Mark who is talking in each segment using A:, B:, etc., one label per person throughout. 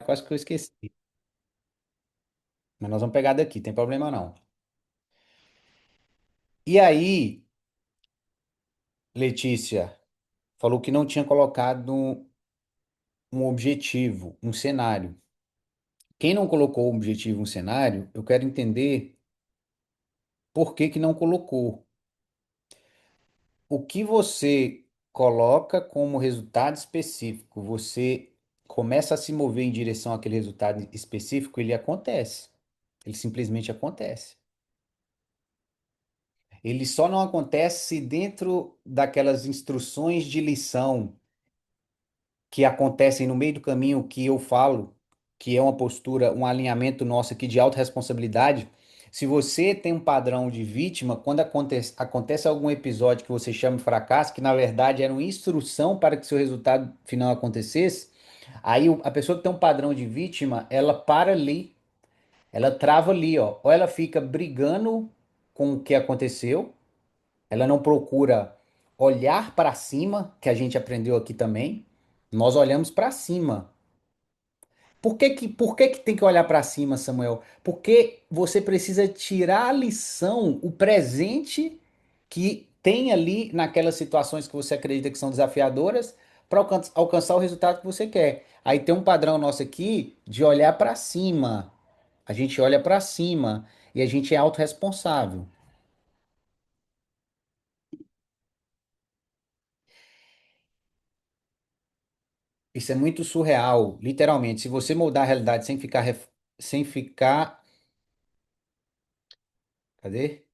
A: quase que eu esqueci. Mas nós vamos pegar daqui, tem problema não. E aí, Letícia falou que não tinha colocado um objetivo, um cenário. Quem não colocou um objetivo, um cenário, eu quero entender por que que não colocou. O que você coloca como resultado específico, você começa a se mover em direção àquele resultado específico, ele acontece. Ele simplesmente acontece. Ele só não acontece dentro daquelas instruções de lição que acontecem no meio do caminho que eu falo, que é uma postura, um alinhamento nosso aqui de autorresponsabilidade. Se você tem um padrão de vítima, quando acontece algum episódio que você chama de fracasso, que na verdade era uma instrução para que seu resultado final acontecesse, aí a pessoa que tem um padrão de vítima, ela para ali, ela trava ali, ó. Ou ela fica brigando com o que aconteceu, ela não procura olhar para cima, que a gente aprendeu aqui também. Nós olhamos para cima. Por que que tem que olhar para cima, Samuel? Porque você precisa tirar a lição, o presente que tem ali naquelas situações que você acredita que são desafiadoras para alcançar o resultado que você quer. Aí tem um padrão nosso aqui de olhar para cima. A gente olha para cima e a gente é autorresponsável. Isso é muito surreal, literalmente. Se você moldar a realidade sem ficar, cadê?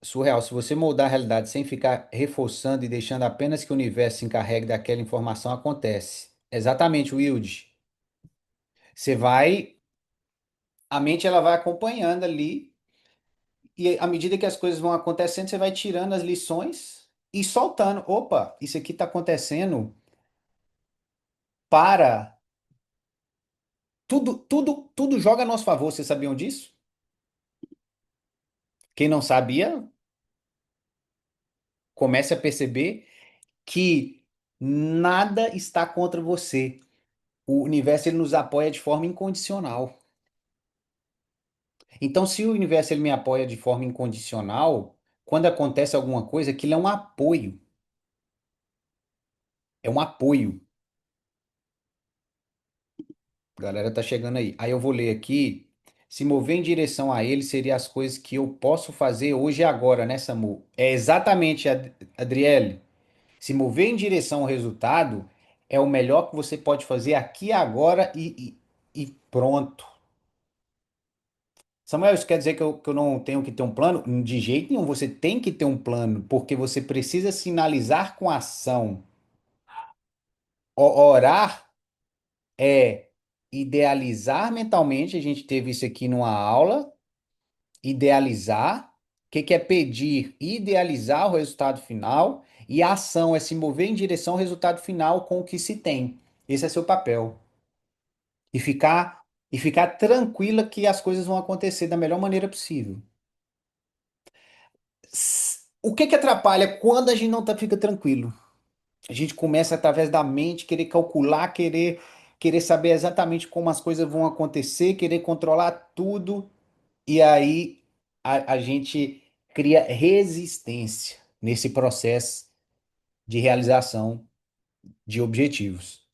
A: Surreal. Se você moldar a realidade sem ficar reforçando e deixando apenas que o universo se encarregue daquela informação, acontece. Exatamente, Wilde. Você vai, a mente ela vai acompanhando ali e à medida que as coisas vão acontecendo, você vai tirando as lições e soltando. Opa, isso aqui está acontecendo para tudo joga a nosso favor. Vocês sabiam disso? Quem não sabia, comece a perceber que nada está contra você. O universo ele nos apoia de forma incondicional. Então, se o universo ele me apoia de forma incondicional, quando acontece alguma coisa, aquilo é um apoio. É um apoio. A galera tá chegando aí. Aí eu vou ler aqui. Se mover em direção a ele seria as coisas que eu posso fazer hoje e agora, né, Samu? É exatamente, Adriele. Se mover em direção ao resultado é o melhor que você pode fazer aqui e agora e pronto. Samuel, isso quer dizer que eu não tenho que ter um plano? De jeito nenhum, você tem que ter um plano, porque você precisa sinalizar com ação. Orar é idealizar mentalmente, a gente teve isso aqui numa aula, idealizar. O que que é pedir? Idealizar o resultado final. E a ação é se mover em direção ao resultado final com o que se tem. Esse é seu papel. E ficar tranquila que as coisas vão acontecer da melhor maneira possível. O que que atrapalha quando a gente não fica tranquilo? A gente começa através da mente querer calcular, querer saber exatamente como as coisas vão acontecer, querer controlar tudo, e aí a gente cria resistência nesse processo de realização de objetivos.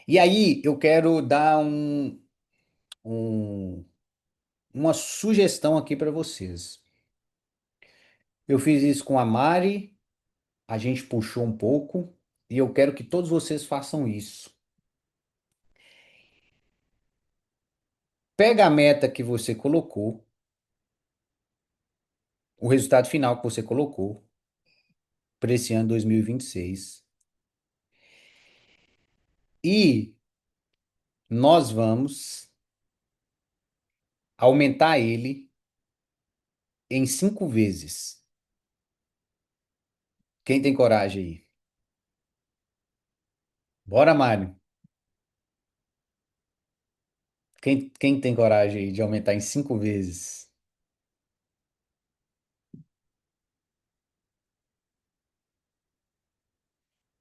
A: E aí eu quero dar um- uma sugestão aqui para vocês. Eu fiz isso com a Mari, a gente puxou um pouco, e eu quero que todos vocês façam isso. Pega a meta que você colocou, o resultado final que você colocou para esse ano 2026 e nós vamos aumentar ele em 5 vezes. Quem tem coragem aí? Bora, Mário. Quem tem coragem aí de aumentar em 5 vezes?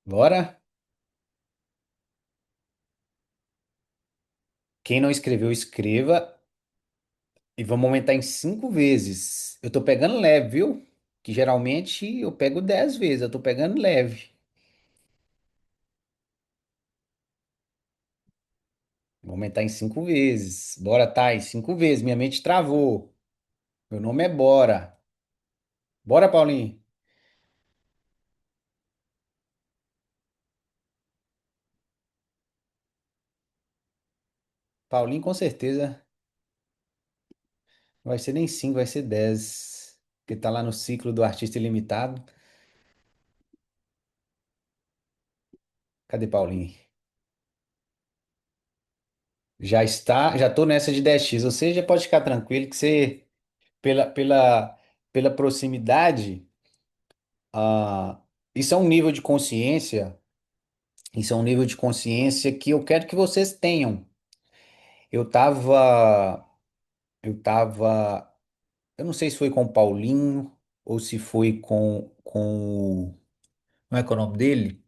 A: Bora? Quem não escreveu, escreva e vamos aumentar em 5 vezes. Eu tô pegando leve, viu? Que geralmente eu pego 10 vezes, eu tô pegando leve. Vou aumentar em 5 vezes. Bora, Thais, 5 vezes. Minha mente travou. Meu nome é Bora. Bora, Paulinho. Paulinho, com certeza. Não vai ser nem 5, vai ser 10. Porque tá lá no ciclo do artista ilimitado. Cadê Paulinho? Já está, já tô nessa de 10x. Você já pode ficar tranquilo que você, pela proximidade, ah, isso é um nível de consciência, isso é um nível de consciência que eu quero que vocês tenham. Eu tava, eu tava, eu não sei se foi com o Paulinho ou se foi como é que é o nome dele?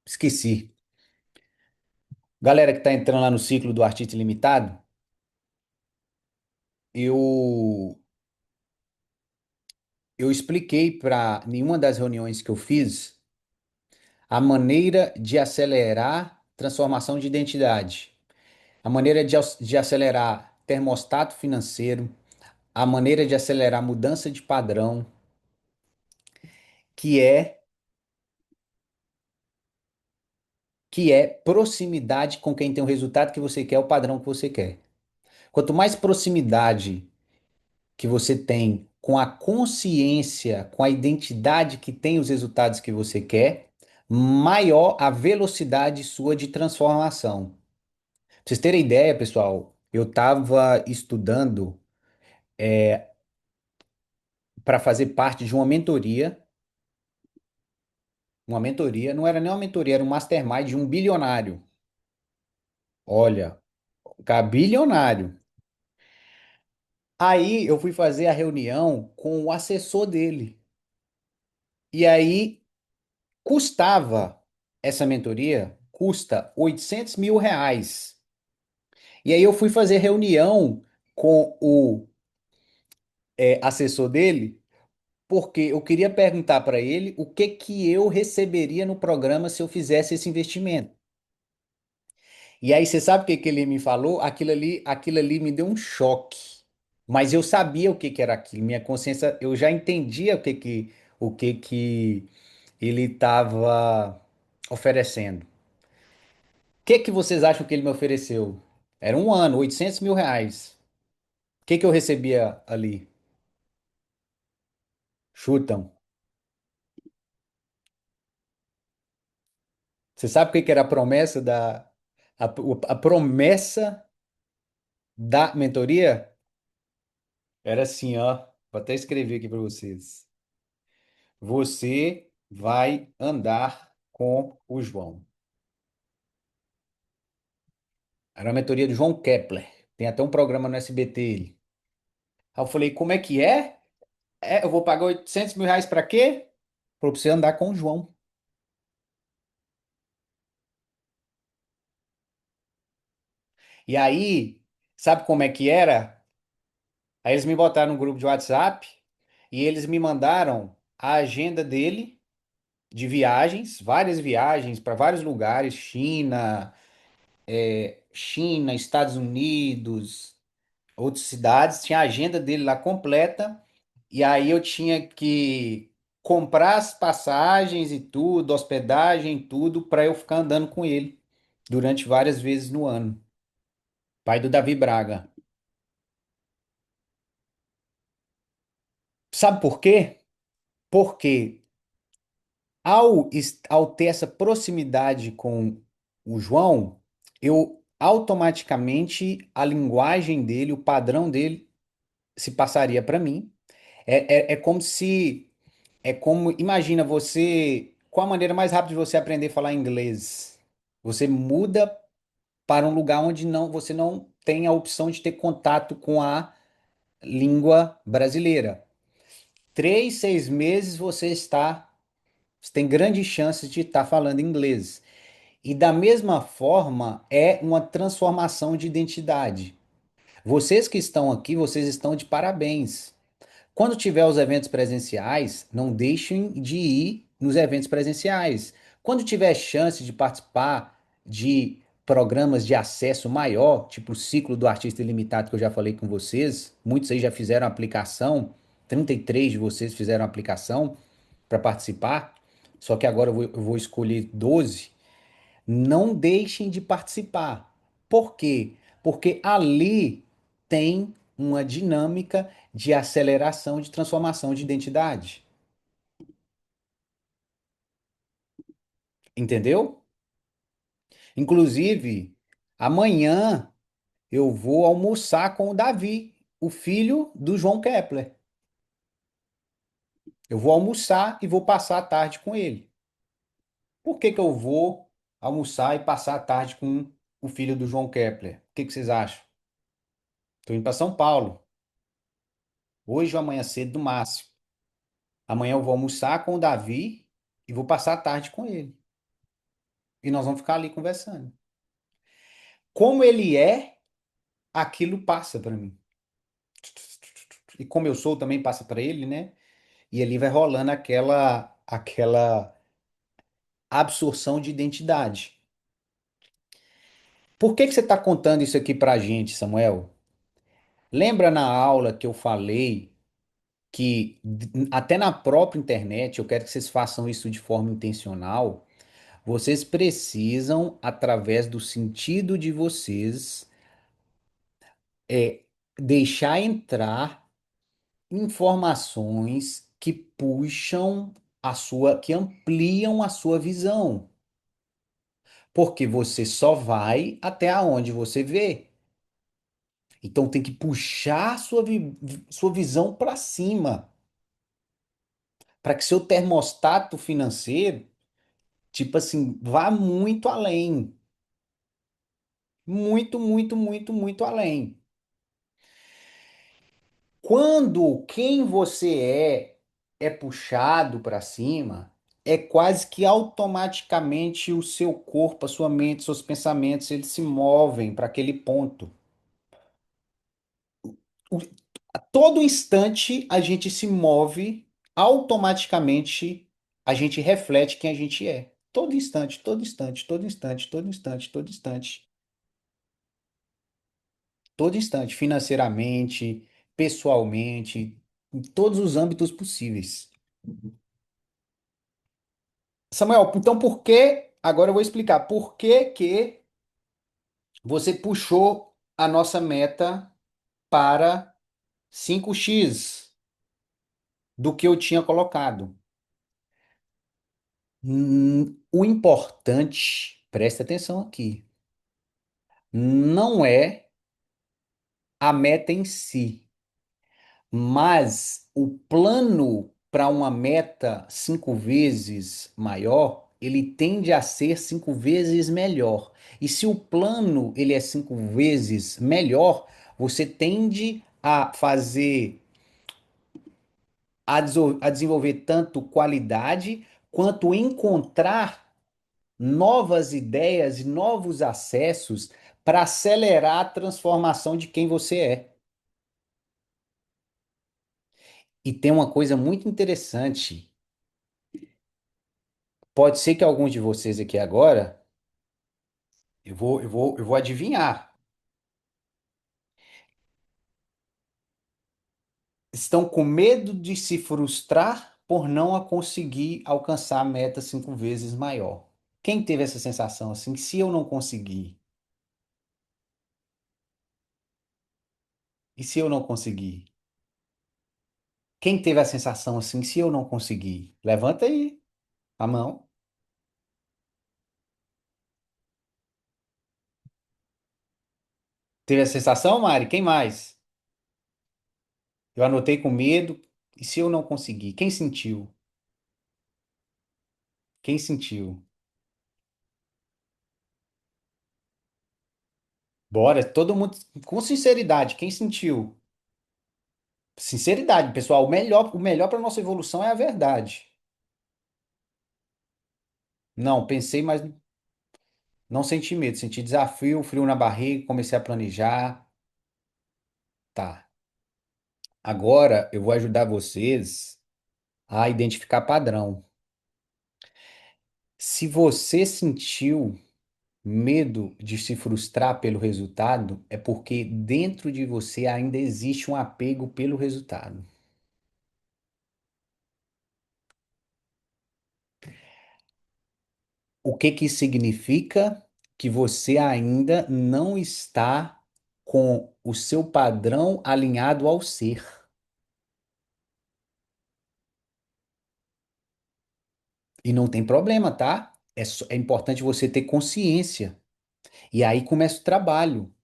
A: Esqueci. Galera que tá entrando lá no ciclo do Artista Ilimitado, eu eu expliquei para nenhuma das reuniões que eu fiz a maneira de acelerar transformação de identidade, a maneira de acelerar termostato financeiro, a maneira de acelerar mudança de padrão, que é que é proximidade com quem tem o resultado que você quer, o padrão que você quer. Quanto mais proximidade que você tem com a consciência, com a identidade que tem os resultados que você quer, maior a velocidade sua de transformação. Pra vocês terem ideia, pessoal, eu estava estudando para fazer parte de uma mentoria, não era nem uma mentoria, era um mastermind de um bilionário. Olha, cara, bilionário. Aí eu fui fazer a reunião com o assessor dele. E aí custava essa mentoria, custa R$ 800.000. E aí eu fui fazer reunião com o assessor dele, porque eu queria perguntar para ele o que que eu receberia no programa se eu fizesse esse investimento. E aí você sabe o que que ele me falou? Aquilo ali me deu um choque. Mas eu sabia o que que era aquilo. Minha consciência, eu já entendia o que que ele estava oferecendo. O que que vocês acham que ele me ofereceu? Era um ano, R$ 800.000. O que que eu recebia ali? Chutam. Você sabe o que que era a promessa a promessa da mentoria? Era assim, ó. Vou até escrever aqui para vocês. Você vai andar com o João. Era a mentoria do João Kepler. Tem até um programa no SBT ele. Aí eu falei, como é que é? Eu vou pagar R$ 800.000 para quê? Para você andar com o João. E aí, sabe como é que era? Aí eles me botaram no grupo de WhatsApp e eles me mandaram a agenda dele de viagens, várias viagens para vários lugares, China, Estados Unidos, outras cidades, tinha a agenda dele lá completa, e aí eu tinha que comprar as passagens e tudo, hospedagem, tudo, para eu ficar andando com ele durante várias vezes no ano. Pai do Davi Braga. Sabe por quê? Porque ao ter essa proximidade com o João, eu automaticamente a linguagem dele, o padrão dele se passaria para mim. É como se imagina você, qual a maneira mais rápida de você aprender a falar inglês? Você muda para um lugar onde você não tem a opção de ter contato com a língua brasileira. 3, 6 meses você tem grandes chances de estar falando inglês. E da mesma forma, é uma transformação de identidade. Vocês que estão aqui, vocês estão de parabéns. Quando tiver os eventos presenciais, não deixem de ir nos eventos presenciais. Quando tiver chance de participar de programas de acesso maior, tipo o ciclo do artista ilimitado que eu já falei com vocês, muitos aí já fizeram a aplicação, 33 de vocês fizeram a aplicação para participar, só que agora eu vou escolher 12. Não deixem de participar. Por quê? Porque ali tem uma dinâmica de aceleração de transformação de identidade. Entendeu? Inclusive, amanhã eu vou almoçar com o Davi, o filho do João Kepler. Eu vou almoçar e vou passar a tarde com ele. Por que que eu vou almoçar e passar a tarde com o filho do João Kepler? O que que vocês acham? Estou indo para São Paulo, hoje ou amanhã cedo, no máximo. Amanhã eu vou almoçar com o Davi e vou passar a tarde com ele. E nós vamos ficar ali conversando. Como ele é, aquilo passa para mim. E como eu sou, também passa para ele, né? E ali vai rolando aquela absorção de identidade. Por que que você está contando isso aqui para a gente, Samuel? Lembra na aula que eu falei que até na própria internet, eu quero que vocês façam isso de forma intencional. Vocês precisam, através do sentido de vocês, é deixar entrar informações que puxam que ampliam a sua visão, porque você só vai até aonde você vê. Então tem que puxar sua visão para cima, para que seu termostato financeiro, tipo assim, vá muito além, muito, muito, muito, muito além. Quando quem você é puxado para cima, é quase que automaticamente o seu corpo, a sua mente, seus pensamentos, eles se movem para aquele ponto. O- A todo instante a gente se move, automaticamente a gente reflete quem a gente é. Todo instante, todo instante, todo instante, todo instante, todo instante, todo instante, financeiramente, pessoalmente, em todos os âmbitos possíveis. Samuel, então por que? Agora eu vou explicar por que que você puxou a nossa meta para 5x do que eu tinha colocado. O importante, presta atenção aqui, não é a meta em si, mas o plano para uma meta 5 vezes maior, ele tende a ser 5 vezes melhor. E se o plano ele é 5 vezes melhor, você tende a fazer, a desenvolver tanto qualidade quanto encontrar novas ideias e novos acessos para acelerar a transformação de quem você é. E tem uma coisa muito interessante. Pode ser que alguns de vocês aqui agora, eu vou adivinhar, estão com medo de se frustrar por não a conseguir alcançar a meta 5 vezes maior. Quem teve essa sensação assim? Se eu não conseguir? E se eu não conseguir? Quem teve a sensação assim? Se eu não conseguir? Levanta aí a mão. Teve a sensação, Mari? Quem mais? Eu anotei com medo. E se eu não conseguir? Quem sentiu? Quem sentiu? Bora, todo mundo com sinceridade. Quem sentiu? Sinceridade, pessoal. O melhor para nossa evolução é a verdade. Não, pensei, mas Não senti medo, senti desafio, frio na barriga, comecei a planejar. Tá. Agora eu vou ajudar vocês a identificar padrão. Se você sentiu medo de se frustrar pelo resultado, é porque dentro de você ainda existe um apego pelo resultado. O que que significa que você ainda não está com o seu padrão alinhado ao ser? E não tem problema, tá? É importante você ter consciência. E aí começa o trabalho.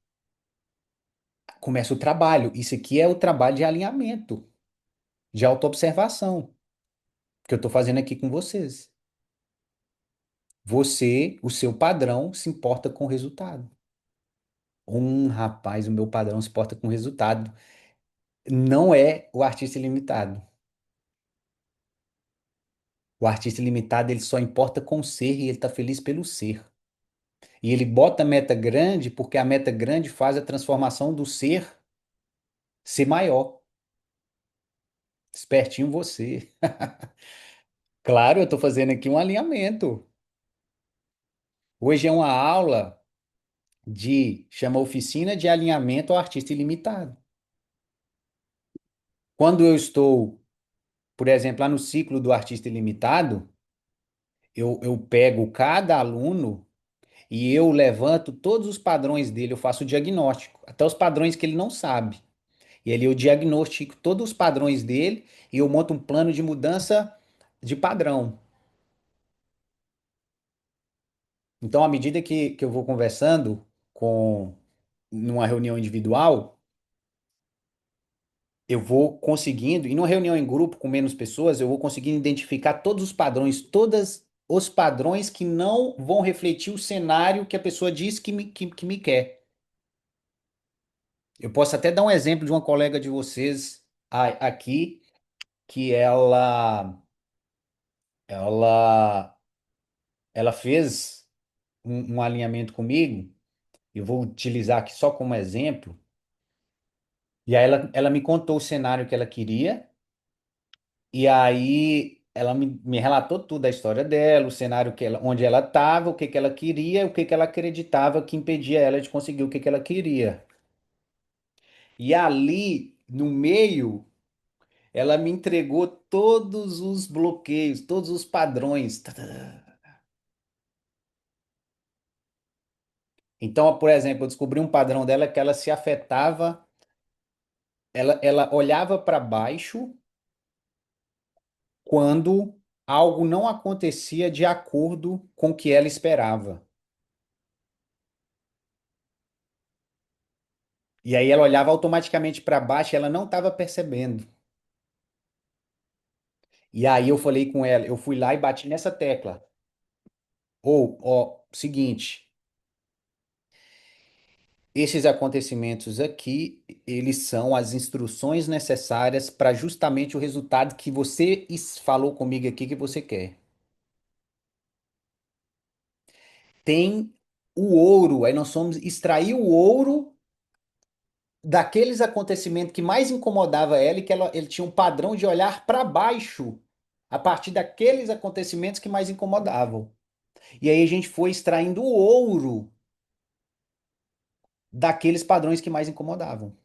A: Começa o trabalho. Isso aqui é o trabalho de alinhamento, de autoobservação, que eu estou fazendo aqui com vocês. Você, o seu padrão, se importa com o resultado. Rapaz, o meu padrão se importa com o resultado. Não é o artista ilimitado. O artista ilimitado, ele só importa com o ser e ele está feliz pelo ser. E ele bota a meta grande porque a meta grande faz a transformação do ser maior. Espertinho você. Claro, eu estou fazendo aqui um alinhamento. Hoje é uma aula chama Oficina de Alinhamento ao Artista Ilimitado. Quando eu estou, por exemplo, lá no ciclo do Artista Ilimitado, eu pego cada aluno e eu levanto todos os padrões dele, eu faço o diagnóstico, até os padrões que ele não sabe. E ali eu diagnostico todos os padrões dele e eu monto um plano de mudança de padrão. Então, à medida que eu vou conversando com numa reunião individual, eu vou conseguindo, e numa reunião em grupo com menos pessoas, eu vou conseguindo identificar todos os padrões, todos os padrões que não vão refletir o cenário que a pessoa diz que me quer. Eu posso até dar um exemplo de uma colega de vocês aqui, que ela, ela fez um alinhamento comigo, eu vou utilizar aqui só como exemplo, e aí ela me contou o cenário que ela queria. E aí ela me relatou tudo a história dela, o cenário onde ela estava, o que que ela queria, o que que ela acreditava que impedia ela de conseguir o que que ela queria. E ali, no meio, ela me entregou todos os bloqueios, todos os padrões. Tá, tá, tá. Então, por exemplo, eu descobri um padrão dela que ela se afetava, ela olhava para baixo quando algo não acontecia de acordo com o que ela esperava. E aí ela olhava automaticamente para baixo e ela não estava percebendo. E aí eu falei com ela, eu fui lá e bati nessa tecla. Ó, seguinte, esses acontecimentos aqui, eles são as instruções necessárias para justamente o resultado que você falou comigo aqui que você quer. Tem o ouro, aí nós vamos extrair o ouro daqueles acontecimentos que mais incomodava ela e que ele tinha um padrão de olhar para baixo a partir daqueles acontecimentos que mais incomodavam. E aí a gente foi extraindo o ouro daqueles padrões que mais incomodavam.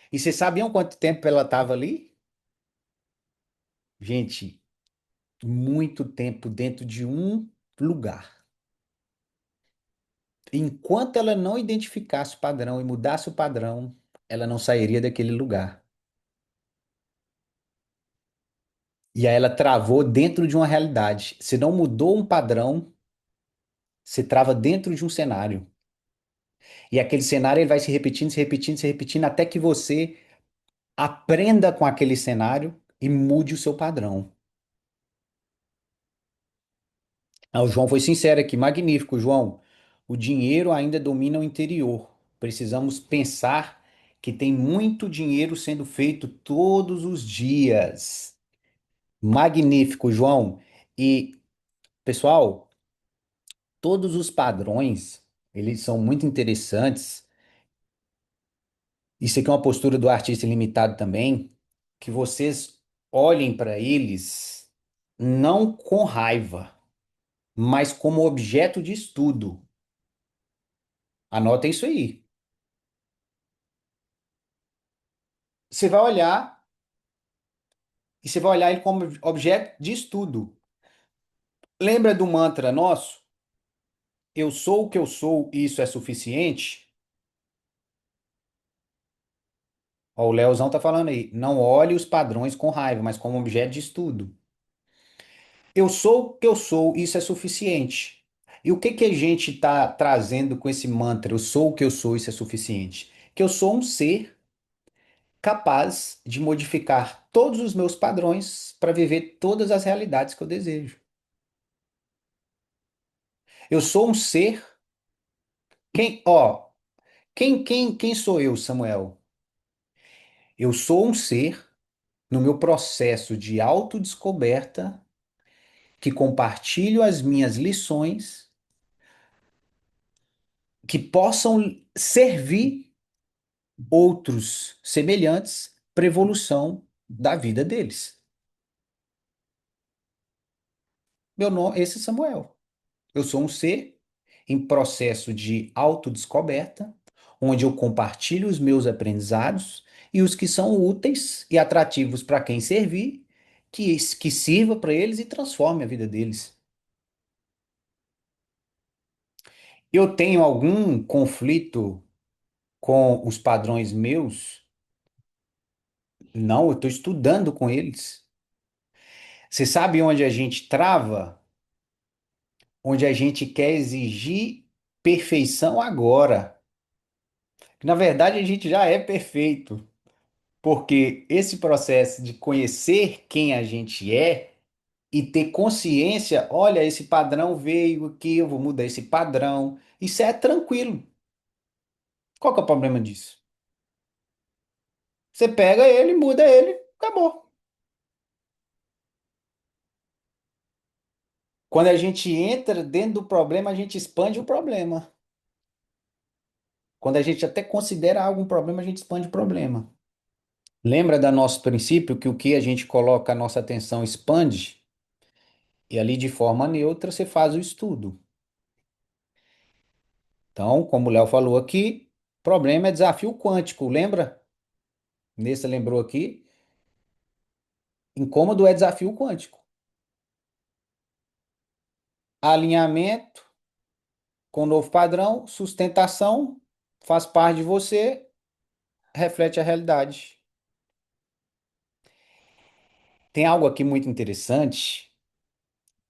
A: E vocês sabiam quanto tempo ela estava ali? Gente, muito tempo dentro de um lugar. Enquanto ela não identificasse o padrão e mudasse o padrão, ela não sairia daquele lugar. E aí ela travou dentro de uma realidade. Se não mudou um padrão, você trava dentro de um cenário. E aquele cenário ele vai se repetindo, se repetindo, se repetindo, até que você aprenda com aquele cenário e mude o seu padrão. Ah, o João foi sincero aqui, magnífico, João. O dinheiro ainda domina o interior. Precisamos pensar que tem muito dinheiro sendo feito todos os dias. Magnífico, João. E, pessoal, Todos os padrões, eles são muito interessantes. Isso aqui é uma postura do artista ilimitado também, que vocês olhem para eles não com raiva, mas como objeto de estudo. Anotem isso aí. Você vai olhar e você vai olhar ele como objeto de estudo. Lembra do mantra nosso? Eu sou o que eu sou e isso é suficiente? Ó, o Leozão tá falando aí. Não olhe os padrões com raiva, mas como objeto de estudo. Eu sou o que eu sou, isso é suficiente. E o que que a gente está trazendo com esse mantra? Eu sou o que eu sou, isso é suficiente. Que eu sou um ser capaz de modificar todos os meus padrões para viver todas as realidades que eu desejo. Eu sou um ser. Quem sou eu, Samuel? Eu sou um ser no meu processo de autodescoberta que compartilho as minhas lições que possam servir outros semelhantes para evolução da vida deles. Meu nome, esse é Samuel. Eu sou um ser em processo de autodescoberta, onde eu compartilho os meus aprendizados e os que são úteis e atrativos para quem servir, que sirva para eles e transforme a vida deles. Eu tenho algum conflito com os padrões meus? Não, eu estou estudando com eles. Você sabe onde a gente trava? Onde a gente quer exigir perfeição agora. Na verdade, a gente já é perfeito, porque esse processo de conhecer quem a gente é e ter consciência, olha, esse padrão veio aqui, eu vou mudar esse padrão. Isso é tranquilo. Qual que é o problema disso? Você pega ele, muda ele, acabou. Quando a gente entra dentro do problema, a gente expande o problema. Quando a gente até considera algo um problema, a gente expande o problema. Lembra do nosso princípio que o que a gente coloca a nossa atenção expande? E ali de forma neutra você faz o estudo. Então, como o Léo falou aqui, problema é desafio quântico, lembra? Nesse lembrou aqui, incômodo é desafio quântico. Alinhamento com novo padrão, sustentação, faz parte de você, reflete a realidade. Tem algo aqui muito interessante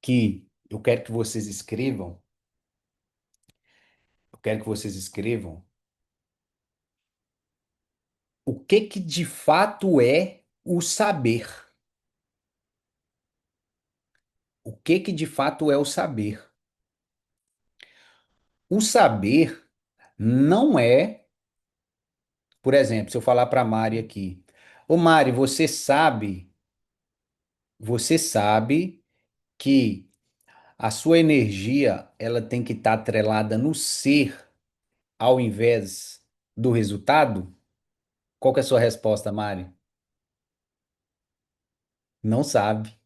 A: que eu quero que vocês escrevam. Eu quero que vocês escrevam o que que de fato é o saber. O que que de fato é o saber? O saber não é, por exemplo, se eu falar para Mari aqui, ô Mari, você sabe que a sua energia ela tem que estar atrelada no ser ao invés do resultado? Qual que é a sua resposta, Mari? Não sabe.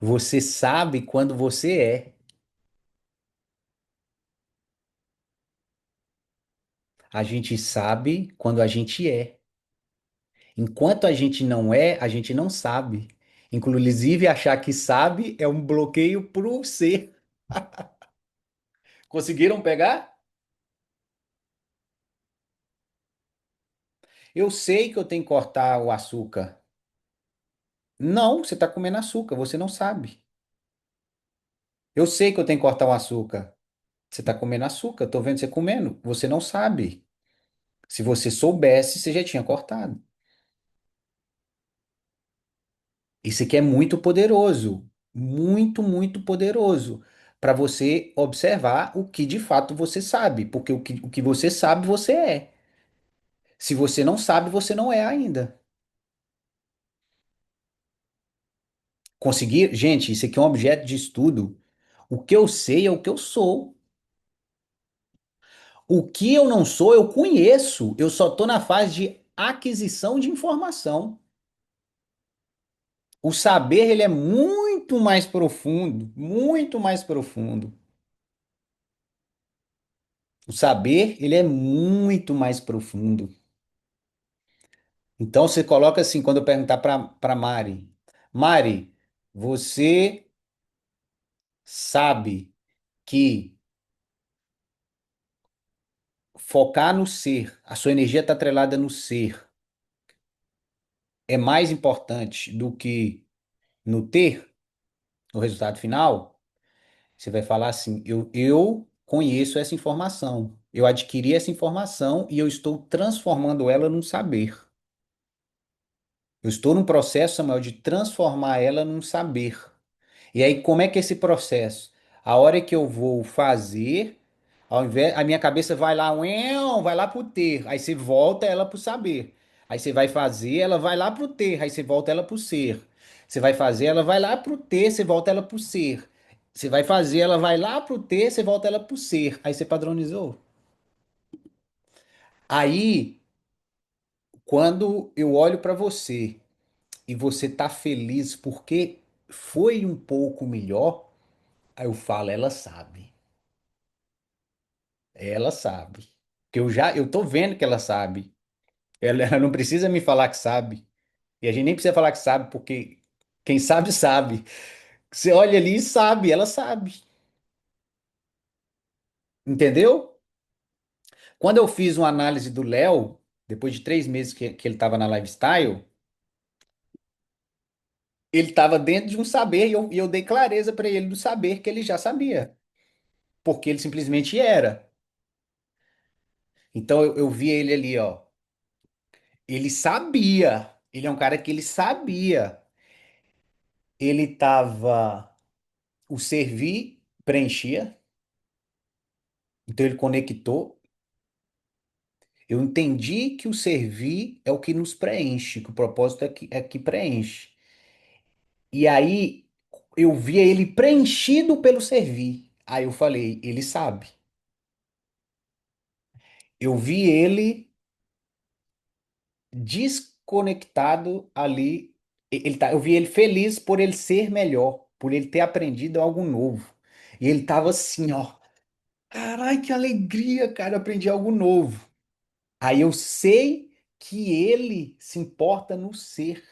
A: Você sabe quando você é. A gente sabe quando a gente é. Enquanto a gente não é, a gente não sabe. Inclusive, achar que sabe é um bloqueio pro ser. Conseguiram pegar? Eu sei que eu tenho que cortar o açúcar. Não, você está comendo açúcar, você não sabe. Eu sei que eu tenho que cortar o açúcar. Você está comendo açúcar, estou vendo você comendo. Você não sabe. Se você soubesse, você já tinha cortado. Isso aqui é muito poderoso. Muito, muito poderoso. Para você observar o que de fato você sabe. Porque o que você sabe, você é. Se você não sabe, você não é ainda. Conseguir, gente, isso aqui é um objeto de estudo. O que eu sei é o que eu sou. O que eu não sou, eu conheço. Eu só estou na fase de aquisição de informação. O saber, ele é muito mais profundo, muito mais profundo. O saber, ele é muito mais profundo. Então, você coloca assim, quando eu perguntar para Mari, Mari, você sabe que focar no ser, a sua energia está atrelada no ser, é mais importante do que no ter, no resultado final? Você vai falar assim: eu conheço essa informação, eu adquiri essa informação e eu estou transformando ela num saber. Eu estou num processo, Samuel, de transformar ela num saber. E aí, como é que é esse processo? A hora que eu vou fazer, ao invés, a minha cabeça vai lá, uéu, vai lá pro ter, aí você volta ela pro saber. Aí você vai fazer, ela vai lá pro ter, aí você volta ela pro ser. Você vai fazer, ela vai lá pro ter, você volta ela pro ser. Você vai fazer, ela vai lá pro ter, você volta ela pro ser. Aí você padronizou. Aí, quando eu olho para você e você tá feliz porque foi um pouco melhor, aí eu falo, ela sabe. Ela sabe. Que eu tô vendo que ela sabe. Ela não precisa me falar que sabe. E a gente nem precisa falar que sabe, porque quem sabe, sabe. Você olha ali e sabe, ela sabe. Entendeu? Quando eu fiz uma análise do Léo, depois de 3 meses que ele estava na Lifestyle, ele estava dentro de um saber e eu dei clareza para ele do saber que ele já sabia. Porque ele simplesmente era. Então eu vi ele ali, ó. Ele sabia. Ele é um cara que ele sabia. Ele estava. O servir preenchia, então ele conectou. Eu entendi que o servir é o que nos preenche, que o propósito é que preenche. E aí eu via ele preenchido pelo servir. Aí eu falei, ele sabe. Eu vi ele desconectado ali. Eu vi ele feliz por ele ser melhor, por ele ter aprendido algo novo. E ele tava assim, ó. Carai, que alegria, cara, eu aprendi algo novo. Aí eu sei que ele se importa no ser.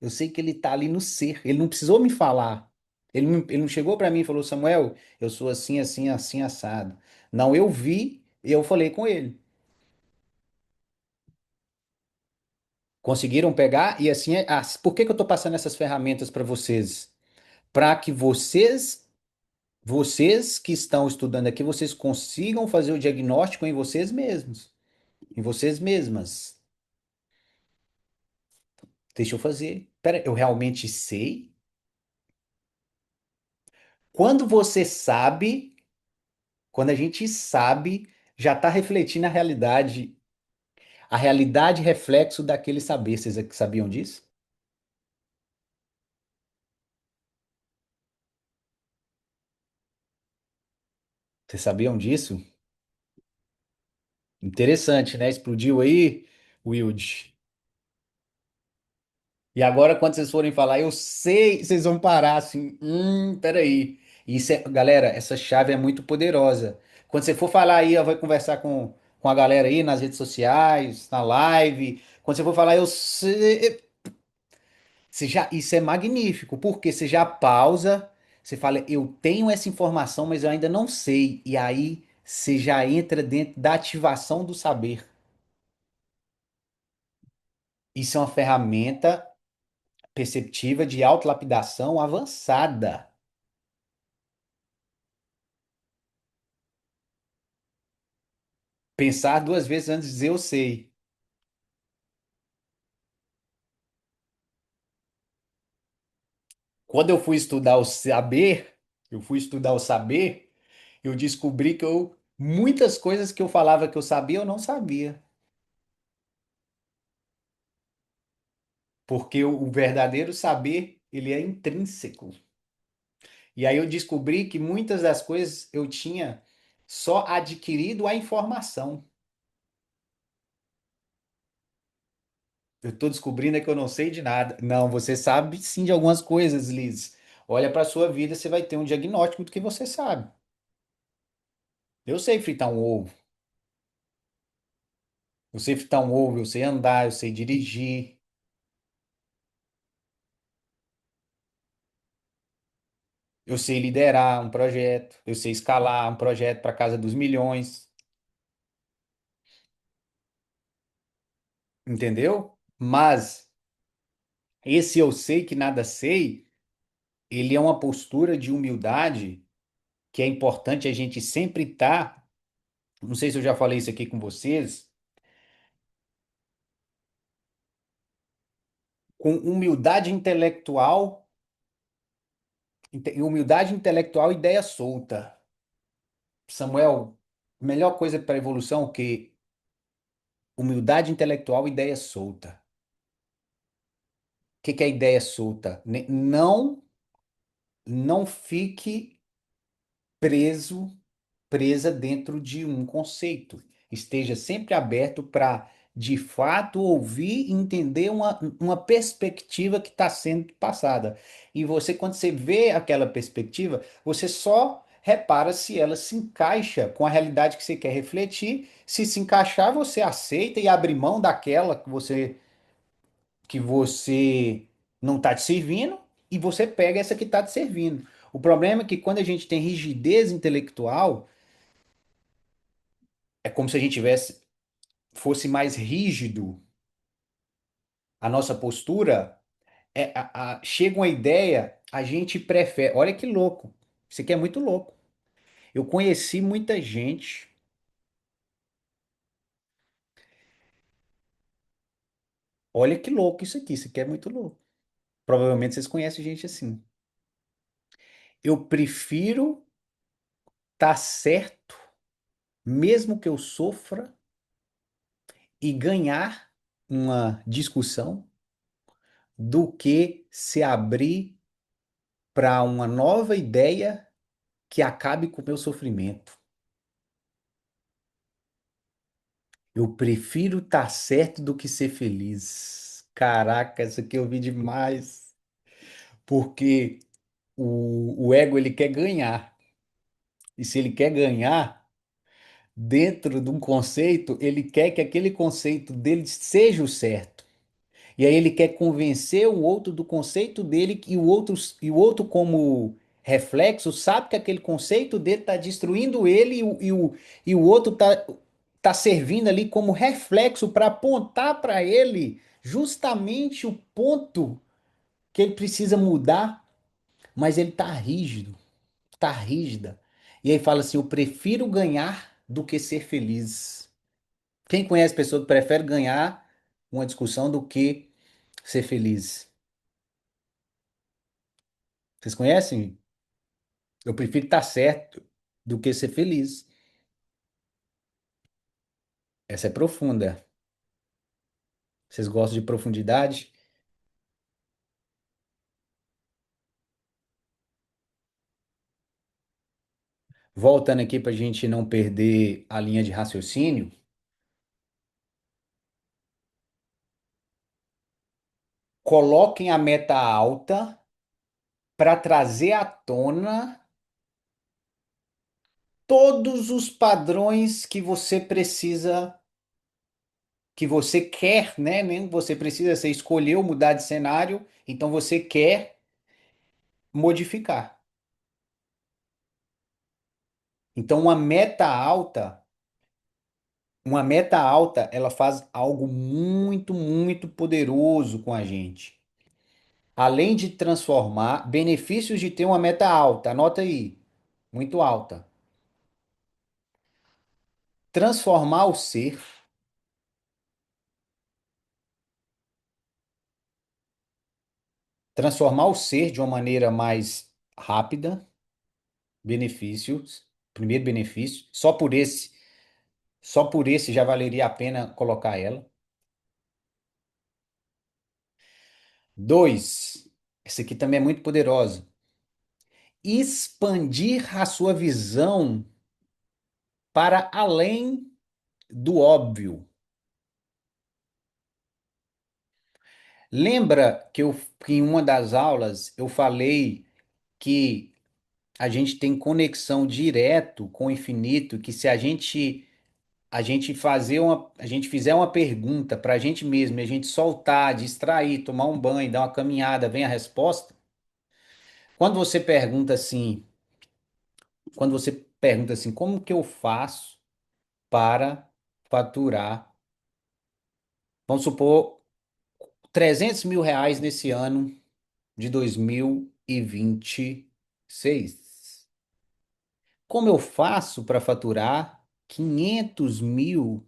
A: Eu sei que ele tá ali no ser. Ele não precisou me falar. Ele não chegou para mim e falou, Samuel, eu sou assim, assim, assim, assado. Não, eu vi e eu falei com ele. Conseguiram pegar? E assim, por que que eu tô passando essas ferramentas para vocês? Para que vocês que estão estudando aqui, vocês consigam fazer o diagnóstico em vocês mesmos, em vocês mesmas. Deixa eu fazer. Pera, eu realmente sei? Quando você sabe, quando a gente sabe, já está refletindo a realidade. A realidade reflexo daquele saber. Vocês aqui sabiam disso? Vocês sabiam disso? Interessante, né? Explodiu aí, Wild. E agora, quando vocês forem falar, eu sei, vocês vão parar assim. Peraí. Isso é, galera, essa chave é muito poderosa. Quando você for falar aí, vai conversar com a galera aí nas redes sociais, na live. Quando você for falar, eu sei. Isso é magnífico, porque você já pausa, você fala, eu tenho essa informação, mas eu ainda não sei. E aí você já entra dentro da ativação do saber. Isso é uma ferramenta perceptiva de autolapidação avançada. Pensar 2 vezes antes de dizer eu sei. Quando eu fui estudar o saber, eu descobri que muitas coisas que eu falava que eu sabia, eu não sabia. porque o verdadeiro saber, ele é intrínseco. E aí eu descobri que muitas das coisas eu tinha só adquirido a informação. Eu estou descobrindo é que eu não sei de nada. Não, você sabe sim de algumas coisas, Liz. Olha para a sua vida, você vai ter um diagnóstico do que você sabe. Eu sei fritar um ovo, eu sei fritar um ovo, eu sei andar, eu sei dirigir, eu sei liderar um projeto, eu sei escalar um projeto para casa dos milhões, entendeu? Mas esse eu sei que nada sei, ele é uma postura de humildade que é importante a gente sempre estar. Não sei se eu já falei isso aqui com vocês, com humildade intelectual, humildade intelectual e ideia solta. Samuel, melhor coisa para a evolução que humildade intelectual e ideia solta. O que que é ideia solta? Não fique preso, presa dentro de um conceito. Esteja sempre aberto para, de fato, ouvir e entender uma perspectiva que está sendo passada. E você, quando você vê aquela perspectiva, você só repara se ela se encaixa com a realidade que você quer refletir. Se encaixar, você aceita e abre mão daquela que você não está te servindo e você pega essa que está te servindo. O problema é que quando a gente tem rigidez intelectual, é como se a gente fosse mais rígido. A nossa postura chega uma ideia, a gente prefere. Olha que louco. Isso aqui é muito louco. Eu conheci muita gente. Olha que louco isso aqui. Isso aqui é muito louco. Provavelmente vocês conhecem gente assim. Eu prefiro estar certo, mesmo que eu sofra, e ganhar uma discussão, do que se abrir para uma nova ideia que acabe com o meu sofrimento. Eu prefiro estar certo do que ser feliz. Caraca, isso aqui eu vi demais. Porque o ego ele quer ganhar. E se ele quer ganhar, dentro de um conceito, ele quer que aquele conceito dele seja o certo. E aí ele quer convencer o outro do conceito dele e o outro como reflexo sabe que aquele conceito dele está destruindo ele e o outro tá servindo ali como reflexo para apontar para ele justamente o ponto que ele precisa mudar, mas ele tá rígido, tá rígida. E aí fala assim: eu prefiro ganhar do que ser feliz. Quem conhece pessoa que prefere ganhar uma discussão do que ser feliz? Vocês conhecem? Eu prefiro estar certo do que ser feliz. Essa é profunda. Vocês gostam de profundidade? Voltando aqui para a gente não perder a linha de raciocínio, coloquem a meta alta para trazer à tona todos os padrões que você precisa, que você quer, né? Nem você precisa, você escolheu mudar de cenário, então você quer modificar. Então, uma meta alta, ela faz algo muito, muito poderoso com a gente. Além de transformar, benefícios de ter uma meta alta, anota aí, muito alta. Transformar o ser, transformar o ser de uma maneira mais rápida, benefícios, primeiro benefício, só por esse já valeria a pena colocar ela. Dois, essa aqui também é muito poderosa. Expandir a sua visão para além do óbvio. Lembra que em uma das aulas eu falei que a gente tem conexão direto com o infinito, que se a gente fizer uma pergunta para a gente mesmo, e a gente soltar, distrair, tomar um banho, dar uma caminhada, vem a resposta. Quando você pergunta assim, quando você pergunta assim, como que eu faço para faturar, vamos supor, R$ 300.000 nesse ano de 2026? Como eu faço para faturar 500.000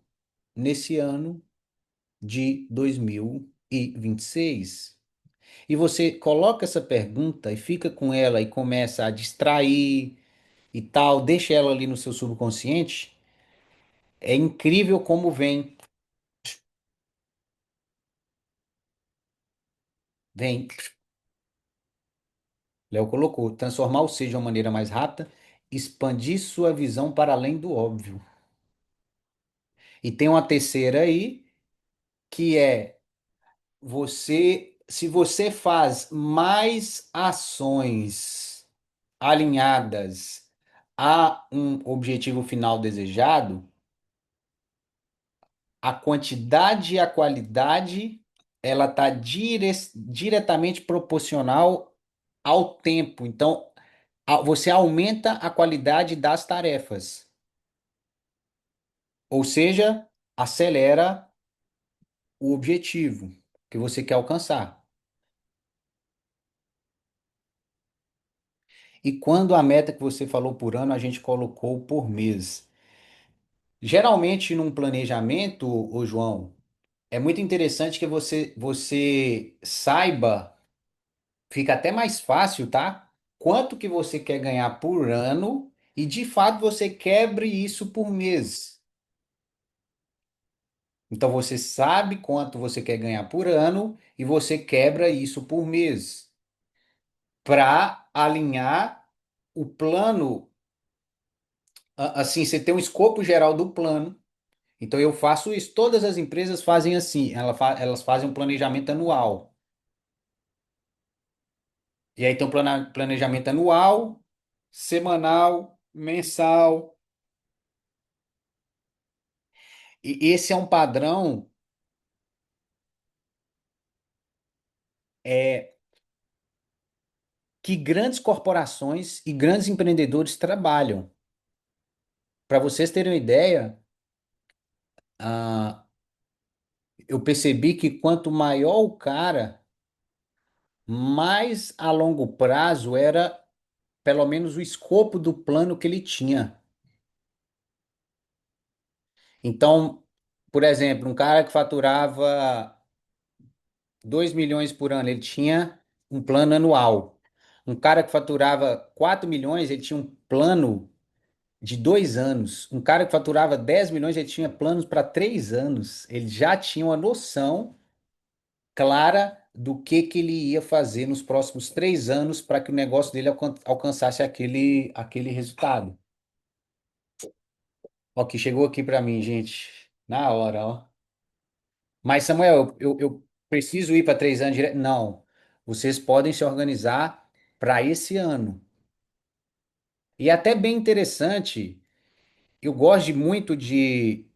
A: nesse ano de 2026? E você coloca essa pergunta e fica com ela e começa a distrair e tal, deixa ela ali no seu subconsciente. É incrível como vem, Léo colocou, transformar o ser de uma maneira mais rápida, expandir sua visão para além do óbvio. E tem uma terceira aí, que é se você faz mais ações alinhadas a um objetivo final desejado, a quantidade e a qualidade ela está diretamente proporcional ao tempo. Então, você aumenta a qualidade das tarefas, ou seja, acelera o objetivo que você quer alcançar. E quando a meta que você falou por ano, a gente colocou por mês. Geralmente, num planejamento, ô João, é muito interessante que você saiba, fica até mais fácil, tá? Quanto que você quer ganhar por ano e de fato você quebre isso por mês. Então você sabe quanto você quer ganhar por ano e você quebra isso por mês para alinhar o plano. Assim, você tem um escopo geral do plano. Então eu faço isso. Todas as empresas fazem assim. Elas fazem um planejamento anual. E aí tem um planejamento anual, semanal, mensal. E esse é um padrão é, que grandes corporações e grandes empreendedores trabalham. Para vocês terem uma ideia, ah, eu percebi que quanto maior o cara, mais a longo prazo era pelo menos o escopo do plano que ele tinha. Então, por exemplo, um cara que faturava 2 milhões por ano, ele tinha um plano anual. Um cara que faturava 4 milhões, ele tinha um plano de 2 anos. Um cara que faturava 10 milhões, ele tinha planos para 3 anos. Ele já tinha uma noção clara do que ele ia fazer nos próximos 3 anos para que o negócio dele alcançasse aquele resultado. Ó, que chegou aqui para mim, gente, na hora, ó. Mas, Samuel, eu preciso ir para 3 anos direto? Não. Vocês podem se organizar para esse ano. E é até bem interessante, eu gosto muito de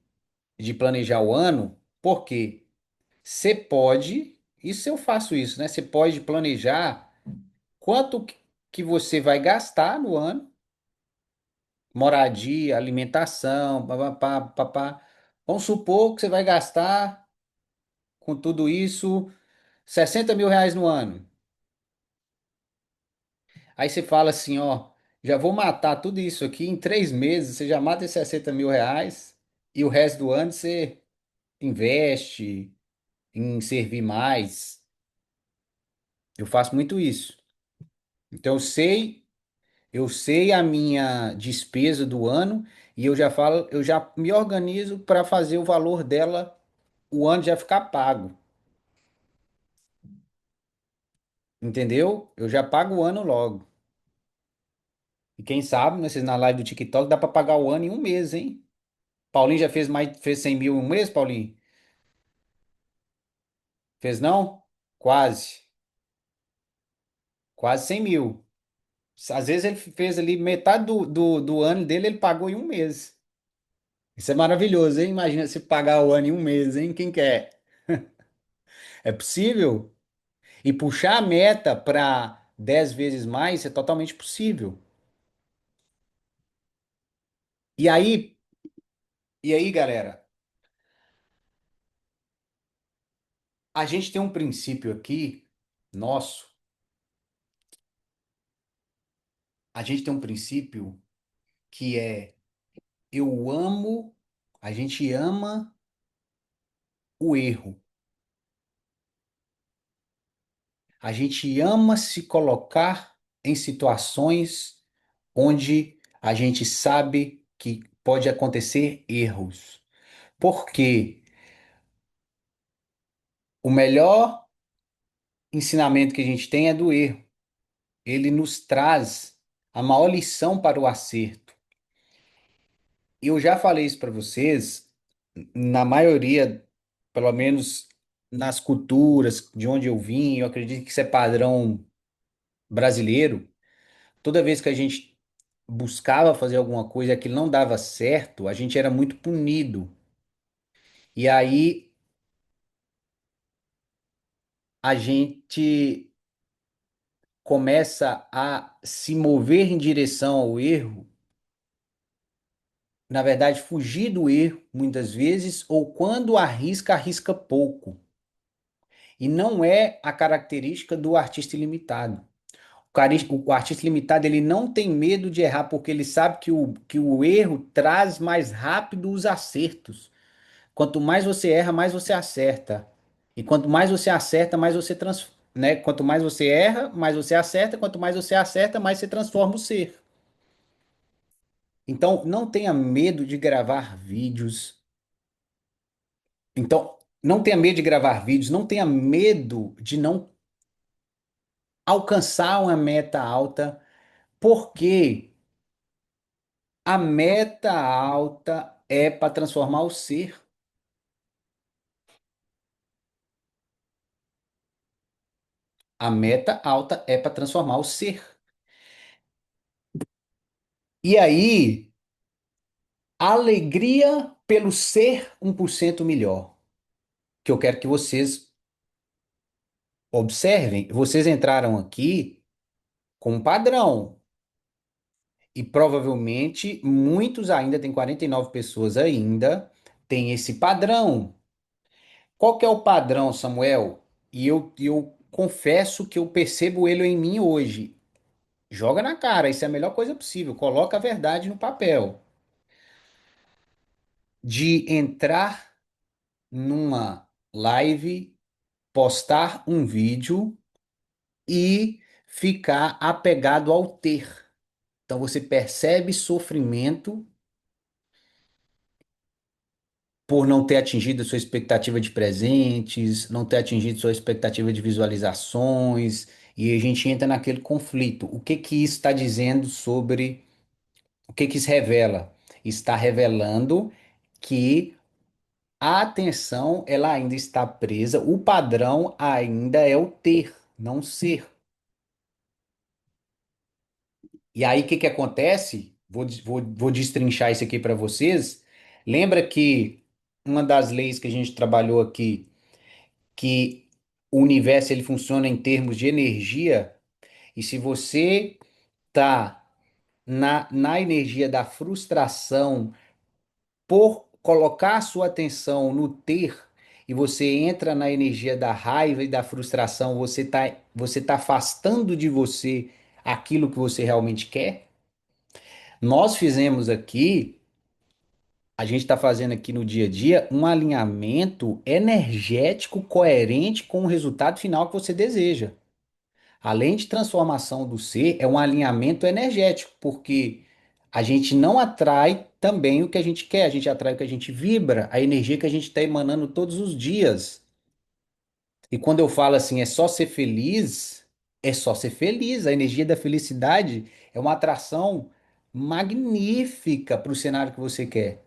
A: planejar o ano, porque você pode, isso eu faço isso, né? Você pode planejar quanto que você vai gastar no ano, moradia, alimentação, papapá, papá. Vamos supor que você vai gastar com tudo isso R$ 60.000 no ano. Aí você fala assim, ó, já vou matar tudo isso aqui em 3 meses, você já mata esses R$ 60.000 e o resto do ano você investe em servir mais. Eu faço muito isso. Então eu sei a minha despesa do ano e eu já falo, eu já me organizo para fazer o valor dela, o ano já ficar pago. entendeu? Eu já pago o ano logo. E quem sabe, né, vocês na live do TikTok, dá pra pagar o ano em um mês, hein? Paulinho já fez 100 mil em um mês, Paulinho? Fez não? Quase. Quase 100 mil. Às vezes ele fez ali metade do ano dele, ele pagou em um mês. Isso é maravilhoso, hein? Imagina se pagar o ano em um mês, hein? Quem quer? É possível? E puxar a meta para 10 vezes mais é totalmente possível. E aí, galera, a gente tem um princípio aqui nosso, a gente tem um princípio que é eu amo, a gente ama o erro. A gente ama se colocar em situações onde a gente sabe que pode acontecer erros. Porque o melhor ensinamento que a gente tem é do erro. Ele nos traz a maior lição para o acerto. E eu já falei isso para vocês, na maioria, pelo menos nas culturas de onde eu vim, eu acredito que isso é padrão brasileiro. Toda vez que a gente buscava fazer alguma coisa e aquilo não dava certo, a gente era muito punido. E aí a gente começa a se mover em direção ao erro, na verdade, fugir do erro muitas vezes, ou quando arrisca, arrisca pouco. E não é a característica do artista ilimitado. O artista limitado ele não tem medo de errar porque ele sabe que o erro traz mais rápido os acertos. Quanto mais você erra, mais você acerta. E quanto mais você acerta, mais você né? Quanto mais você erra, mais você acerta. Quanto mais você acerta, mais você transforma o ser. Então, não tenha medo de gravar vídeos. Então, não tenha medo de gravar vídeos. Não tenha medo de não alcançar uma meta alta, porque a meta alta é para transformar o ser. A meta alta é para transformar o ser. E aí, alegria pelo ser 1% melhor. Que eu quero que vocês observem. Vocês entraram aqui com um padrão. E provavelmente muitos ainda, tem 49 pessoas ainda, tem esse padrão. Qual que é o padrão, Samuel? E eu confesso que eu percebo ele em mim hoje. Joga na cara, isso é a melhor coisa possível. Coloca a verdade no papel. De entrar numa live, postar um vídeo e ficar apegado ao ter. Então você percebe sofrimento por não ter atingido sua expectativa de presentes, não ter atingido sua expectativa de visualizações, e a gente entra naquele conflito. O que que isso está dizendo sobre o que que isso revela? Está revelando que a atenção ela ainda está presa, o padrão ainda é o ter, não ser. E aí, o que que acontece? Vou destrinchar isso aqui para vocês. Lembra que uma das leis que a gente trabalhou aqui, que o universo ele funciona em termos de energia, e se você tá na energia da frustração por colocar a sua atenção no ter, e você entra na energia da raiva e da frustração, você tá afastando de você aquilo que você realmente quer. Nós fizemos aqui, a gente está fazendo aqui no dia a dia um alinhamento energético coerente com o resultado final que você deseja. Além de transformação do ser, é um alinhamento energético, porque a gente não atrai também o que a gente quer, a gente atrai o que a gente vibra, a energia que a gente está emanando todos os dias. E quando eu falo assim, é só ser feliz, É só ser feliz. A energia da felicidade é uma atração magnífica para o cenário que você quer.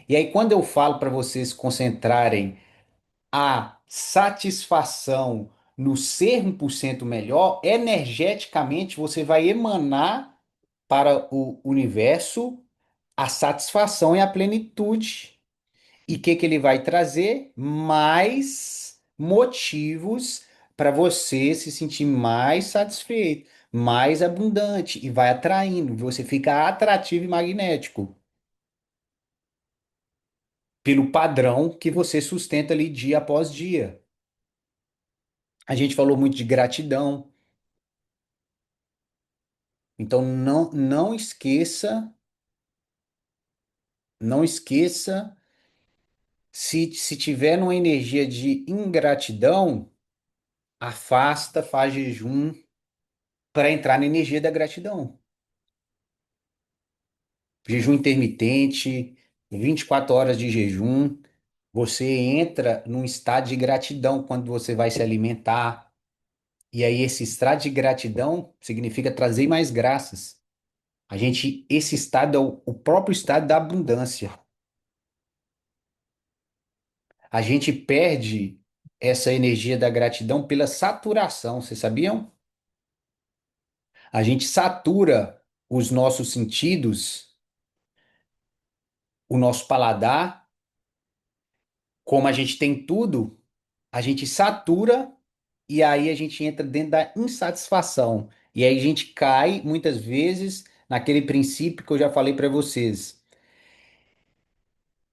A: E aí, quando eu falo para vocês concentrarem a satisfação no ser 1% melhor, energeticamente você vai emanar para o universo a satisfação e a plenitude. E o que que ele vai trazer? Mais motivos para você se sentir mais satisfeito, mais abundante e vai atraindo. Você fica atrativo e magnético pelo padrão que você sustenta ali dia após dia. A gente falou muito de gratidão, então não esqueça, não esqueça, se tiver numa energia de ingratidão, afasta, faz jejum para entrar na energia da gratidão. Jejum intermitente, 24 horas de jejum, você entra num estado de gratidão quando você vai se alimentar. E aí esse estado de gratidão significa trazer mais graças. Esse estado é o próprio estado da abundância. A gente perde essa energia da gratidão pela saturação, vocês sabiam? A gente satura os nossos sentidos, o nosso paladar, como a gente tem tudo, a gente satura e aí a gente entra dentro da insatisfação. E aí a gente cai muitas vezes naquele princípio que eu já falei para vocês.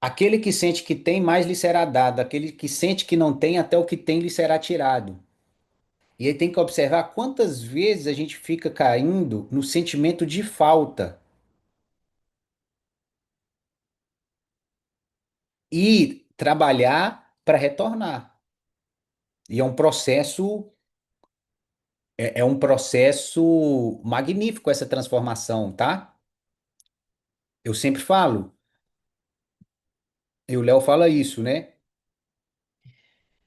A: Aquele que sente que tem, mais lhe será dado. Aquele que sente que não tem, até o que tem lhe será tirado. E aí tem que observar quantas vezes a gente fica caindo no sentimento de falta e trabalhar para retornar. E é um processo magnífico essa transformação, tá? Eu sempre falo, e o Léo fala isso, né?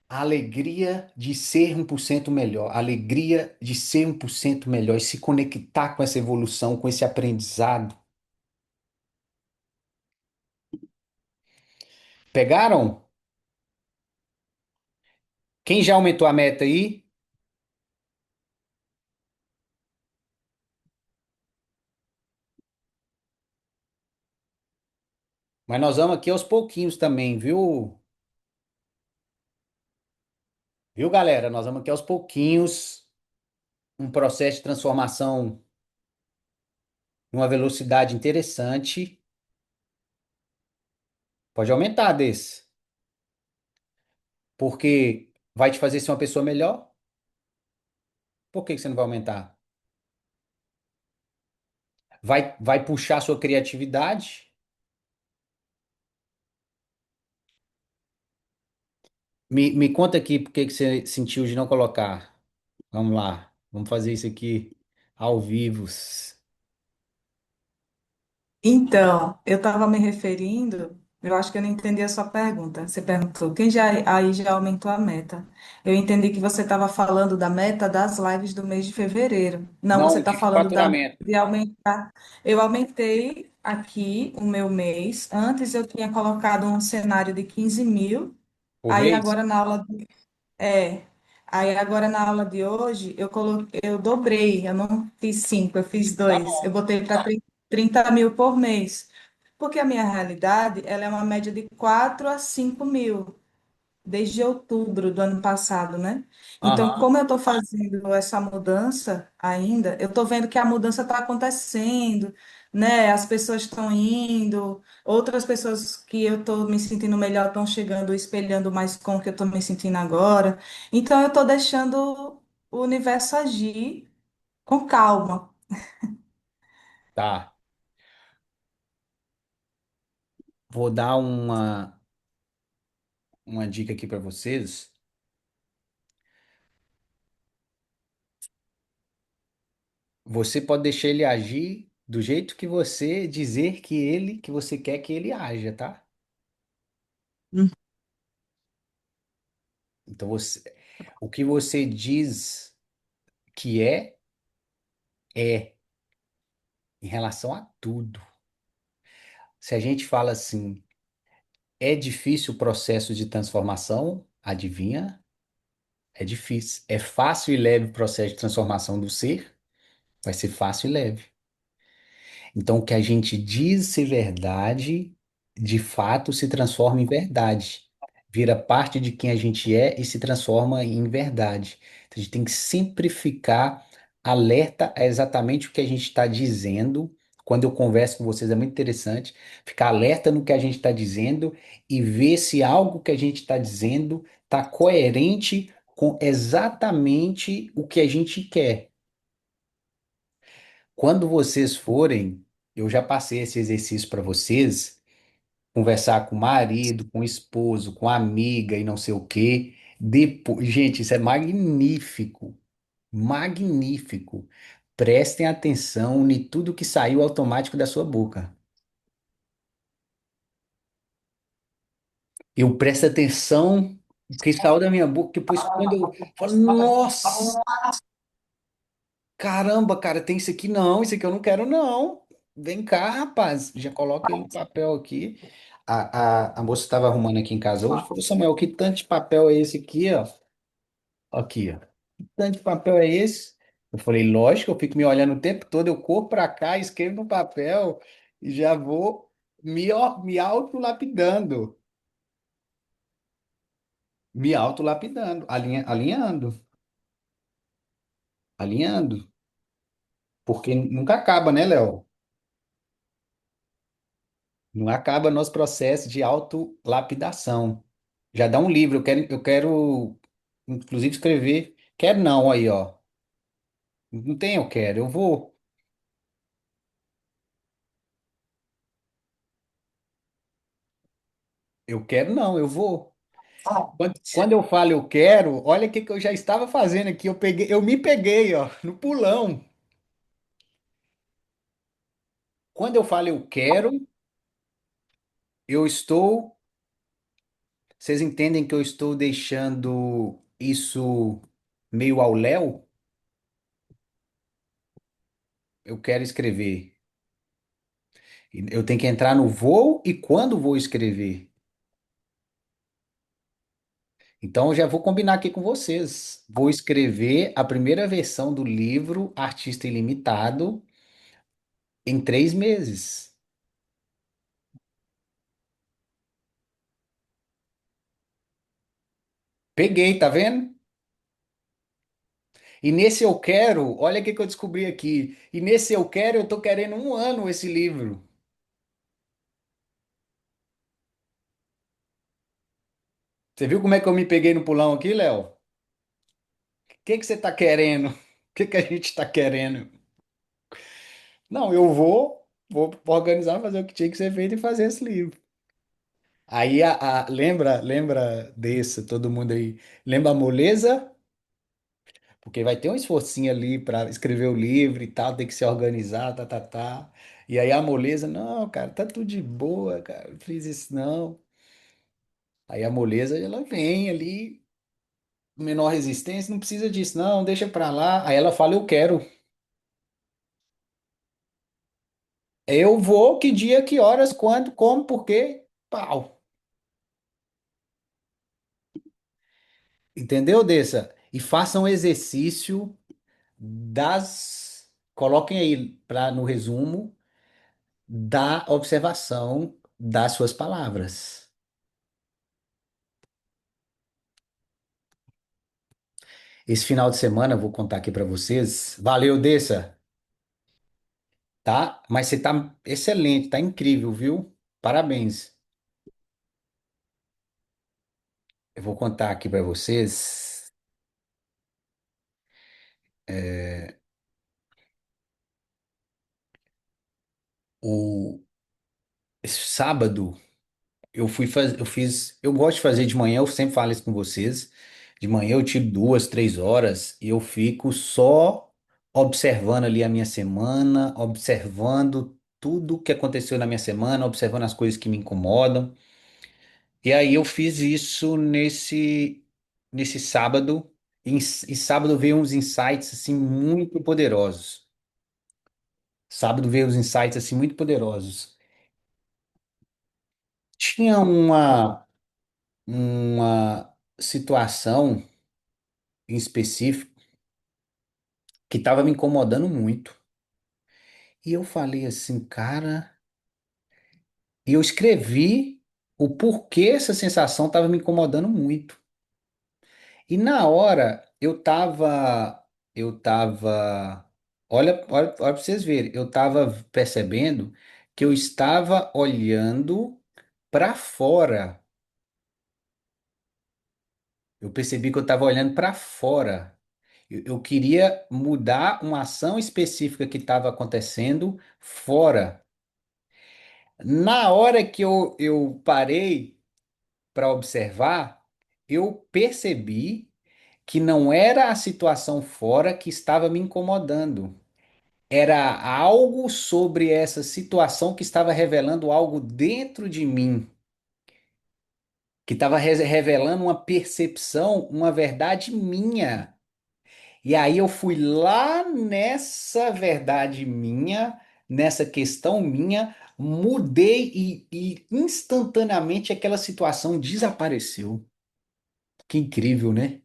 A: A alegria de ser 1% melhor, a alegria de ser 1% melhor e se conectar com essa evolução, com esse aprendizado. Pegaram? Quem já aumentou a meta aí? Mas nós vamos aqui aos pouquinhos também, viu? Viu, galera? Nós vamos aqui aos pouquinhos, um processo de transformação numa velocidade interessante. Pode aumentar desse, porque vai te fazer ser uma pessoa melhor. Por que que você não vai aumentar? Vai puxar sua criatividade. Me conta aqui por que que você sentiu de não colocar. Vamos lá, vamos fazer isso aqui ao vivo.
B: Então, eu estava me referindo, eu acho que eu não entendi a sua pergunta. Você perguntou, quem já aí já aumentou a meta? Eu entendi que você estava falando da meta das lives do mês de fevereiro. Não, você
A: Não
B: está
A: de
B: falando da meta
A: faturamento
B: de aumentar. Eu aumentei aqui o meu mês. Antes eu tinha colocado um cenário de 15 mil.
A: por
B: Aí
A: mês?
B: agora na aula é, aí agora na aula de hoje eu coloquei, eu dobrei, eu não fiz 5, eu fiz
A: Tá
B: 2. Eu
A: bom.
B: botei para 30 mil por mês. Porque a minha realidade, ela é uma média de 4 a 5 mil desde outubro do ano passado, né? Então,
A: Aham.
B: como eu estou fazendo essa mudança ainda, eu estou vendo que a mudança está acontecendo, né? As pessoas estão indo, outras pessoas que eu estou me sentindo melhor estão chegando, espelhando mais com o que eu estou me sentindo agora. Então, eu estou deixando o universo agir com calma.
A: Tá. Vou dar uma dica aqui para vocês. Você pode deixar ele agir do jeito que você dizer que você quer que ele haja, tá? Então o que você diz que é em relação a tudo. Se a gente fala assim, é difícil o processo de transformação, adivinha? É difícil. É fácil e leve o processo de transformação do ser? Vai ser fácil e leve. Então, o que a gente diz ser verdade, de fato se transforma em verdade. Vira parte de quem a gente é e se transforma em verdade. Então, a gente tem que sempre ficar alerta a exatamente o que a gente está dizendo. Quando eu converso com vocês, é muito interessante ficar alerta no que a gente está dizendo e ver se algo que a gente está dizendo está coerente com exatamente o que a gente quer. Quando vocês forem, eu já passei esse exercício para vocês, conversar com o marido, com o esposo, com a amiga e não sei o quê. Depois, gente, isso é magnífico, magnífico. Prestem atenção em tudo que saiu automático da sua boca. Eu presto atenção no que saiu da minha boca, depois quando eu falo, nossa, caramba, cara, tem isso aqui não, isso aqui eu não quero não. Vem cá, rapaz, já coloca ele no papel aqui. A moça estava arrumando aqui em casa hoje, falou, Samuel, que tanto de papel é esse aqui, ó? Aqui, ó. Que tanto de papel é esse? Eu falei, lógico, eu fico me olhando o tempo todo, eu corro para cá, escrevo no papel e já vou me autolapidando, me autolapidando, alinhando, porque nunca acaba, né, Léo? Não acaba nosso processo de autolapidação. Já dá um livro, eu quero, inclusive, escrever. Quero não, aí, ó. Não tem, eu quero, eu vou. Eu quero não, eu vou. Quando eu falo eu quero, olha o que que eu já estava fazendo aqui. Eu me peguei, ó, no pulão. Quando eu falo eu quero, eu estou. Vocês entendem que eu estou deixando isso meio ao léu? Eu quero escrever. Eu tenho que entrar no vou e quando vou escrever. Então, eu já vou combinar aqui com vocês. Vou escrever a primeira versão do livro Artista Ilimitado em 3 meses. Peguei, tá vendo? E nesse eu quero, olha o que que eu descobri aqui. E nesse eu quero, eu tô querendo 1 ano esse livro. Você viu como é que eu me peguei no pulão aqui, Léo? O que que você tá querendo? O que que a gente tá querendo? Não, eu vou organizar, fazer o que tinha que ser feito e fazer esse livro. Aí, lembra desse, todo mundo aí, lembra a moleza? Porque vai ter um esforcinho ali para escrever o livro e tal, tem que se organizar, tá, tá, tá. E aí a moleza, não, cara, tá tudo de boa, cara, não fiz isso não. Aí a moleza, ela vem ali, menor resistência, não precisa disso não, deixa pra lá. Aí ela fala, eu quero. Eu vou, que dia, que horas, quando, como, por quê? Pau. Entendeu, Dessa? E façam um exercício das. Coloquem aí no resumo da observação das suas palavras. Esse final de semana, eu vou contar aqui para vocês. Valeu, Dessa, tá? Mas você tá excelente, tá incrível, viu? Parabéns. Eu vou contar aqui para vocês. é, o esse sábado eu gosto de fazer de manhã, eu sempre falo isso com vocês. De manhã eu tiro 2, 3 horas e eu fico só observando ali a minha semana, observando tudo que aconteceu na minha semana, observando as coisas que me incomodam. E aí eu fiz isso nesse sábado E sábado veio uns insights assim muito poderosos. Sábado veio uns insights assim muito poderosos. Tinha uma situação em específico que estava me incomodando muito. E eu falei assim, cara, e eu escrevi o porquê essa sensação estava me incomodando muito. E na hora eu tava, olha para vocês verem, eu tava percebendo que eu estava olhando para fora. Eu percebi que eu estava olhando para fora. Eu queria mudar uma ação específica que estava acontecendo fora. Na hora que eu parei para observar, eu percebi que não era a situação fora que estava me incomodando. Era algo sobre essa situação que estava revelando algo dentro de mim, que estava revelando uma percepção, uma verdade minha. E aí eu fui lá nessa verdade minha, nessa questão minha, mudei e instantaneamente aquela situação desapareceu. Que incrível, né?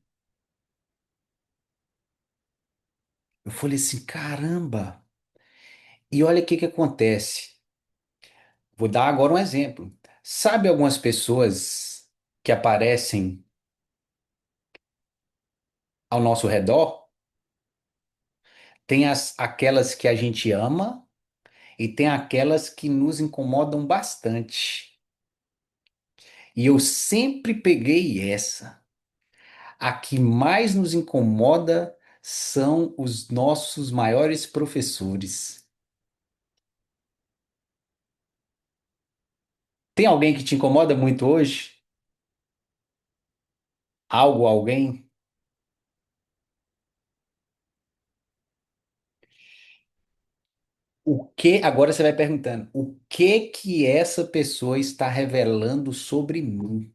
A: Eu falei assim, caramba. E olha o que que acontece. Vou dar agora um exemplo. Sabe algumas pessoas que aparecem ao nosso redor? Tem aquelas que a gente ama e tem aquelas que nos incomodam bastante. E eu sempre peguei essa. A que mais nos incomoda são os nossos maiores professores. Tem alguém que te incomoda muito hoje? Algo, alguém? O que, agora você vai perguntando, o que que essa pessoa está revelando sobre mim?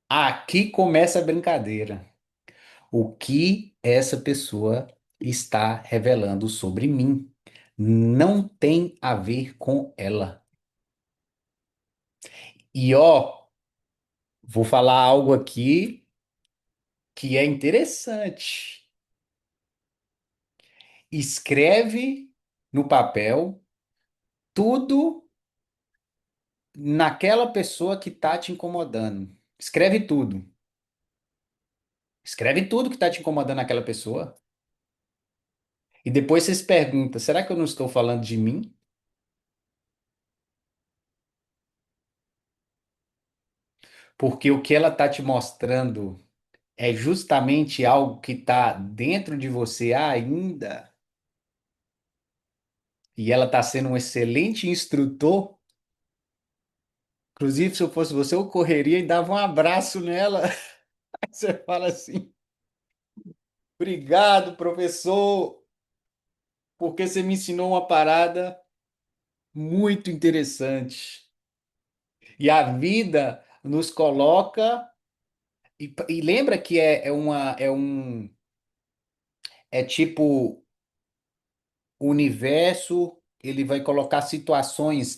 A: Aqui começa a brincadeira. O que essa pessoa está revelando sobre mim não tem a ver com ela. E ó, vou falar algo aqui que é interessante. Escreve no papel tudo naquela pessoa que está te incomodando. Escreve tudo. Escreve tudo que está te incomodando naquela pessoa. E depois você se pergunta: será que eu não estou falando de mim? Porque o que ela está te mostrando é justamente algo que está dentro de você ainda. E ela está sendo um excelente instrutor. Inclusive, se eu fosse você, eu correria e dava um abraço nela. Aí você fala assim: obrigado, professor, porque você me ensinou uma parada muito interessante. E a vida nos coloca. E lembra que é tipo o universo, ele vai colocar situações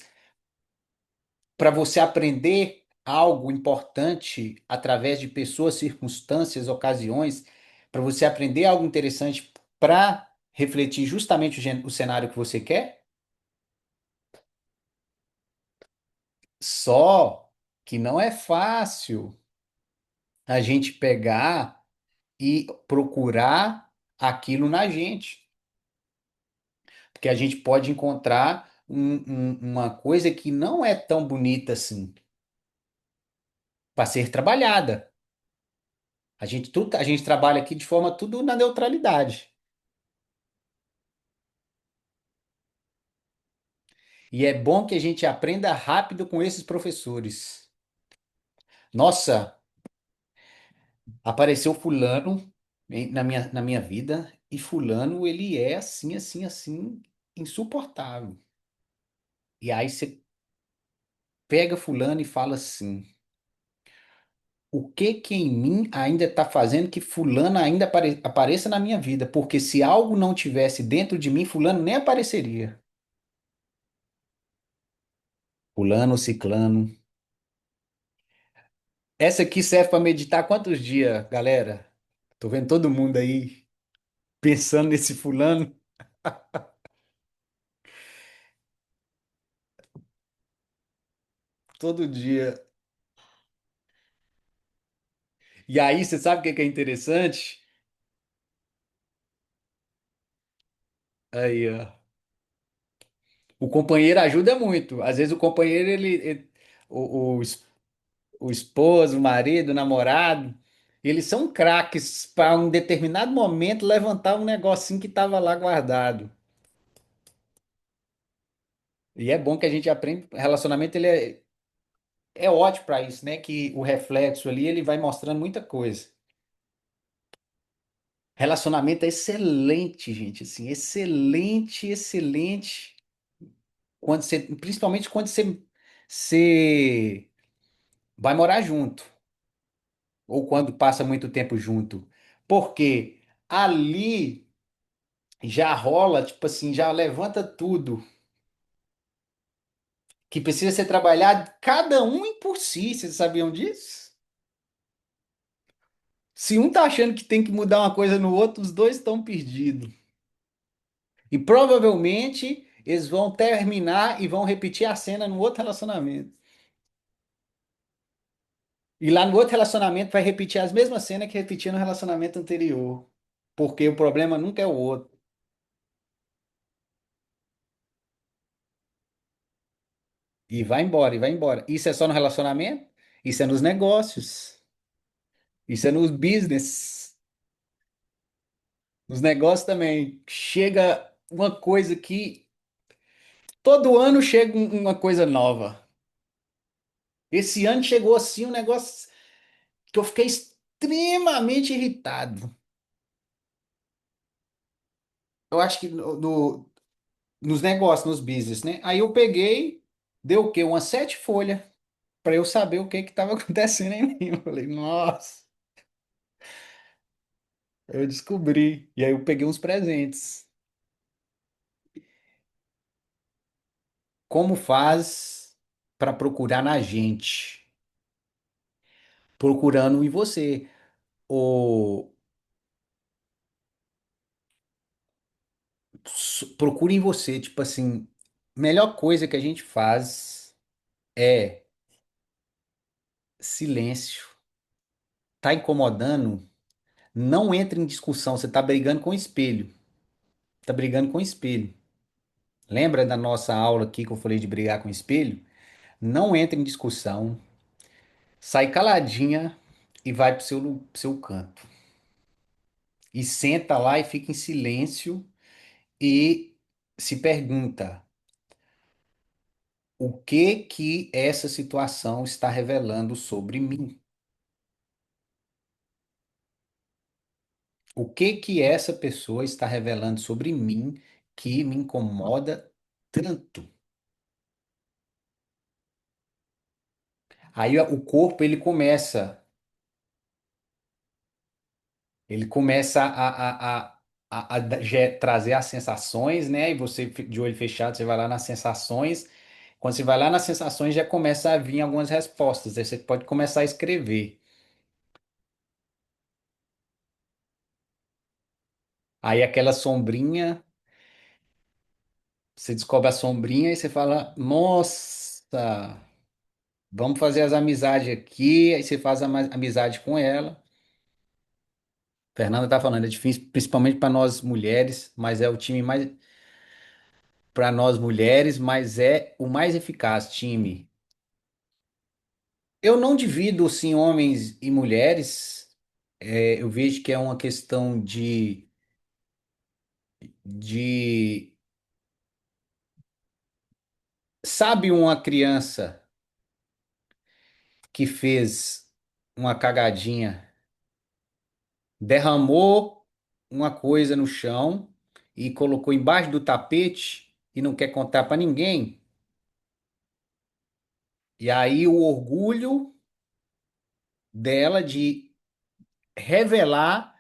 A: para você aprender algo importante através de pessoas, circunstâncias, ocasiões, para você aprender algo interessante para refletir justamente o cenário que você quer. Só que não é fácil a gente pegar e procurar aquilo na gente. Porque a gente pode encontrar uma coisa que não é tão bonita assim para ser trabalhada. A gente trabalha aqui de forma tudo na neutralidade. E é bom que a gente aprenda rápido com esses professores. Nossa, apareceu fulano na minha vida e fulano ele é assim, assim, assim, insuportável. E aí você pega fulano e fala assim: O que que em mim ainda está fazendo que fulano ainda apareça na minha vida? Porque se algo não tivesse dentro de mim, fulano nem apareceria. Fulano, ciclano. Essa aqui serve para meditar quantos dias, galera? Tô vendo todo mundo aí pensando nesse fulano todo dia. E aí, você sabe o que que é interessante? Aí, ó. O companheiro ajuda muito. Às vezes o companheiro, o esposo, o marido, o namorado, eles são craques para um determinado momento levantar um negocinho que estava lá guardado. E é bom que a gente aprende. Relacionamento é ótimo para isso, né? Que o reflexo ali ele vai mostrando muita coisa. Relacionamento é excelente, gente, assim, excelente, excelente. Quando você, principalmente quando você vai morar junto, ou quando passa muito tempo junto. Porque ali já rola, tipo assim, já levanta tudo que precisa ser trabalhado, cada um em por si. Vocês sabiam disso? Se um tá achando que tem que mudar uma coisa no outro, os dois estão perdidos. E provavelmente eles vão terminar e vão repetir a cena no outro relacionamento. E lá no outro relacionamento vai repetir as mesmas cenas que repetia no relacionamento anterior. Porque o problema nunca é o outro. E vai embora, e vai embora. Isso é só no relacionamento? Isso é nos negócios. Isso é nos business. Nos negócios também. Chega uma coisa que todo ano chega uma coisa nova. Esse ano chegou assim um negócio que eu fiquei extremamente irritado. Eu acho que nos negócios, nos business, né? Aí eu peguei, deu o quê? Umas 7 folhas para eu saber o que que estava acontecendo em mim. Eu falei, nossa, eu descobri. E aí eu peguei uns presentes. Como faz para procurar na gente? Procurando em você. O, procure em você. Tipo assim, melhor coisa que a gente faz é silêncio. Tá incomodando? Não entre em discussão. Você tá brigando com o espelho. Tá brigando com o espelho. Lembra da nossa aula aqui que eu falei de brigar com o espelho? Não entre em discussão. Sai caladinha e vai pro seu canto. E senta lá e fica em silêncio e se pergunta o que que essa situação está revelando sobre mim? O que que essa pessoa está revelando sobre mim que me incomoda tanto? Aí o corpo ele começa trazer as sensações, né? E você de olho fechado, você vai lá nas sensações. Quando você vai lá nas sensações, já começa a vir algumas respostas. Aí você pode começar a escrever. Aí aquela sombrinha, você descobre a sombrinha e você fala: Nossa, vamos fazer as amizades aqui. Aí você faz a amizade com ela. Fernanda tá falando, é difícil, principalmente para nós mulheres, mas é o time mais para nós mulheres, mas é o mais eficaz time. Eu não divido assim homens e mulheres. Eu vejo que é uma questão de, sabe, uma criança que fez uma cagadinha, derramou uma coisa no chão e colocou embaixo do tapete e não quer contar para ninguém. E aí o orgulho dela de revelar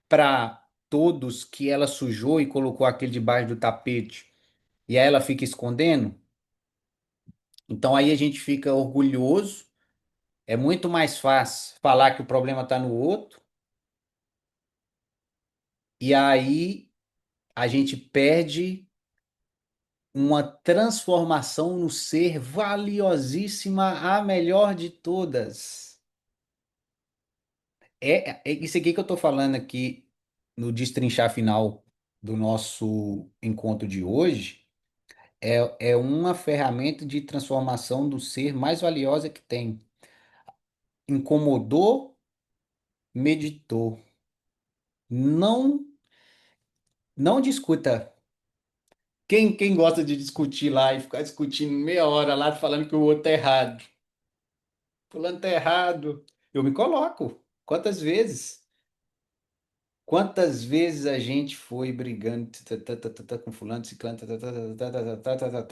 A: para todos que ela sujou e colocou aquele debaixo do tapete, e aí ela fica escondendo. Então aí a gente fica orgulhoso. É muito mais fácil falar que o problema está no outro, e aí a gente perde uma transformação no ser valiosíssima, a melhor de todas. É isso aqui que eu estou falando aqui no destrinchar final do nosso encontro de hoje. É uma ferramenta de transformação do ser mais valiosa que tem. Incomodou, meditou. Não, não discuta. Quem gosta de discutir lá e ficar discutindo meia hora lá falando que o outro tá errado? Fulano tá errado. Eu me coloco. Quantas vezes? Quantas vezes a gente foi brigando com fulano, ciclano,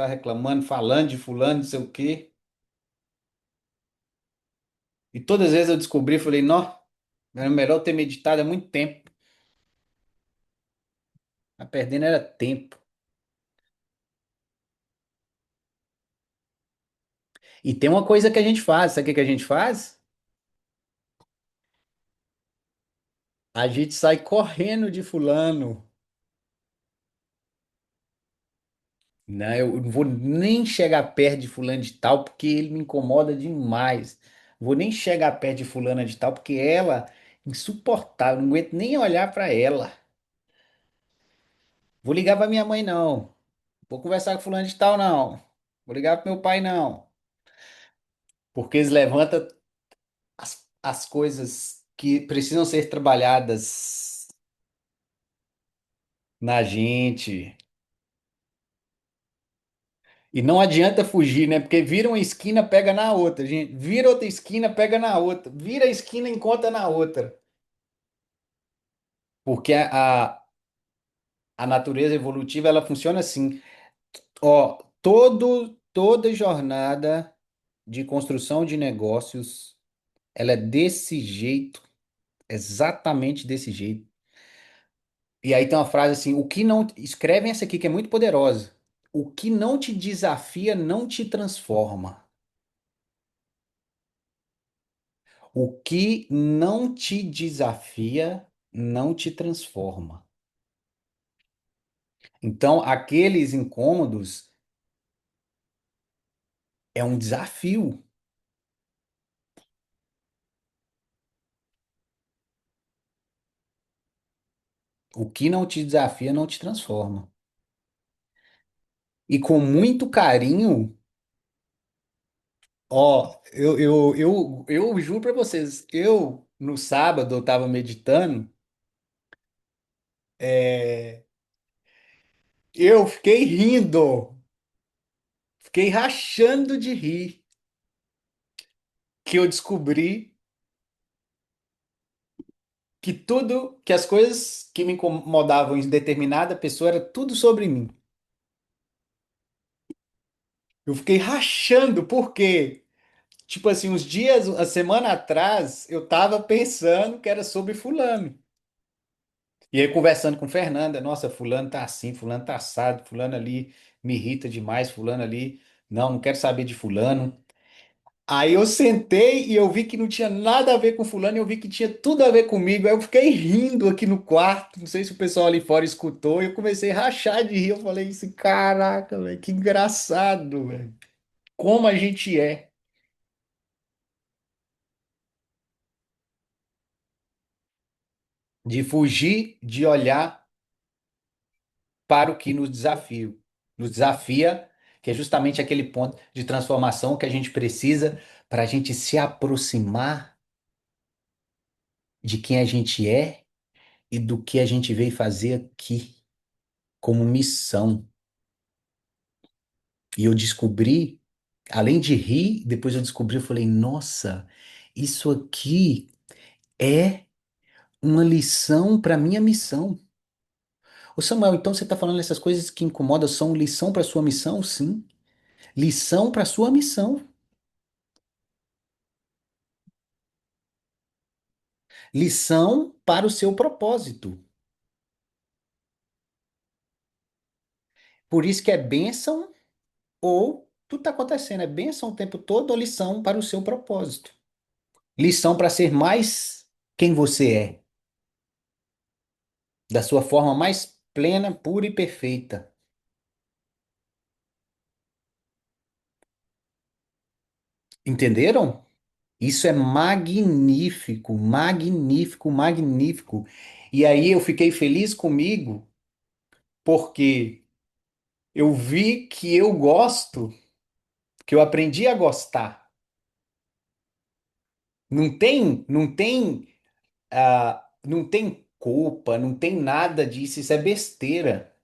A: reclamando, falando de fulano, não sei o quê. E todas as vezes eu descobri, falei, não, era melhor eu ter meditado há muito tempo. A perdendo era tempo. E tem uma coisa que a gente faz, sabe o que que a gente faz? A gente sai correndo de fulano. Não, eu não vou nem chegar perto de fulano de tal, porque ele me incomoda demais. Vou nem chegar perto de fulana de tal, porque ela, insuportável, não aguento nem olhar pra ela. Vou ligar pra minha mãe, não. Vou conversar com fulano de tal, não. Vou ligar pro meu pai, não. Porque eles levantam as coisas que precisam ser trabalhadas na gente. E não adianta fugir, né? Porque vira uma esquina, pega na outra, gente. Vira outra esquina, pega na outra. Vira a esquina, encontra na outra. Porque a natureza evolutiva, ela funciona assim. Ó, toda jornada de construção de negócios, ela é desse jeito, exatamente desse jeito. E aí tem uma frase assim, o que não... Escrevem essa aqui que é muito poderosa. O que não te desafia não te transforma. O que não te desafia não te transforma. Então, aqueles incômodos é um desafio. O que não te desafia não te transforma. E com muito carinho, ó, eu juro pra vocês, eu no sábado eu tava meditando, é, eu fiquei rindo, fiquei rachando de rir, que eu descobri que tudo, que as coisas que me incomodavam em determinada pessoa era tudo sobre mim. Eu fiquei rachando, porque, tipo assim, uns dias, a semana atrás, eu tava pensando que era sobre fulano. E aí, conversando com Fernanda, nossa, fulano tá assim, fulano tá assado, fulano ali me irrita demais, fulano ali, não quero saber de fulano. Aí eu sentei e eu vi que não tinha nada a ver com fulano, e eu vi que tinha tudo a ver comigo. Aí eu fiquei rindo aqui no quarto, não sei se o pessoal ali fora escutou, e eu comecei a rachar de rir. Eu falei assim, caraca, velho, que engraçado, velho. Como a gente é de fugir de olhar para o que nos desafia. Nos desafia, que é justamente aquele ponto de transformação que a gente precisa para a gente se aproximar de quem a gente é e do que a gente veio fazer aqui como missão. E eu descobri, além de rir, depois eu descobri, eu falei, nossa, isso aqui é uma lição para minha missão. Ô Samuel, então você está falando essas coisas que incomodam são lição para sua missão? Sim, lição para sua missão. Lição para o seu propósito. Por isso que é bênção ou tudo está acontecendo. É bênção o tempo todo ou lição para o seu propósito. Lição para ser mais quem você é, da sua forma mais plena, pura e perfeita. Entenderam? Isso é magnífico, magnífico, magnífico. E aí eu fiquei feliz comigo porque eu vi que eu gosto, que eu aprendi a gostar. Não tem culpa, não tem nada disso, isso é besteira.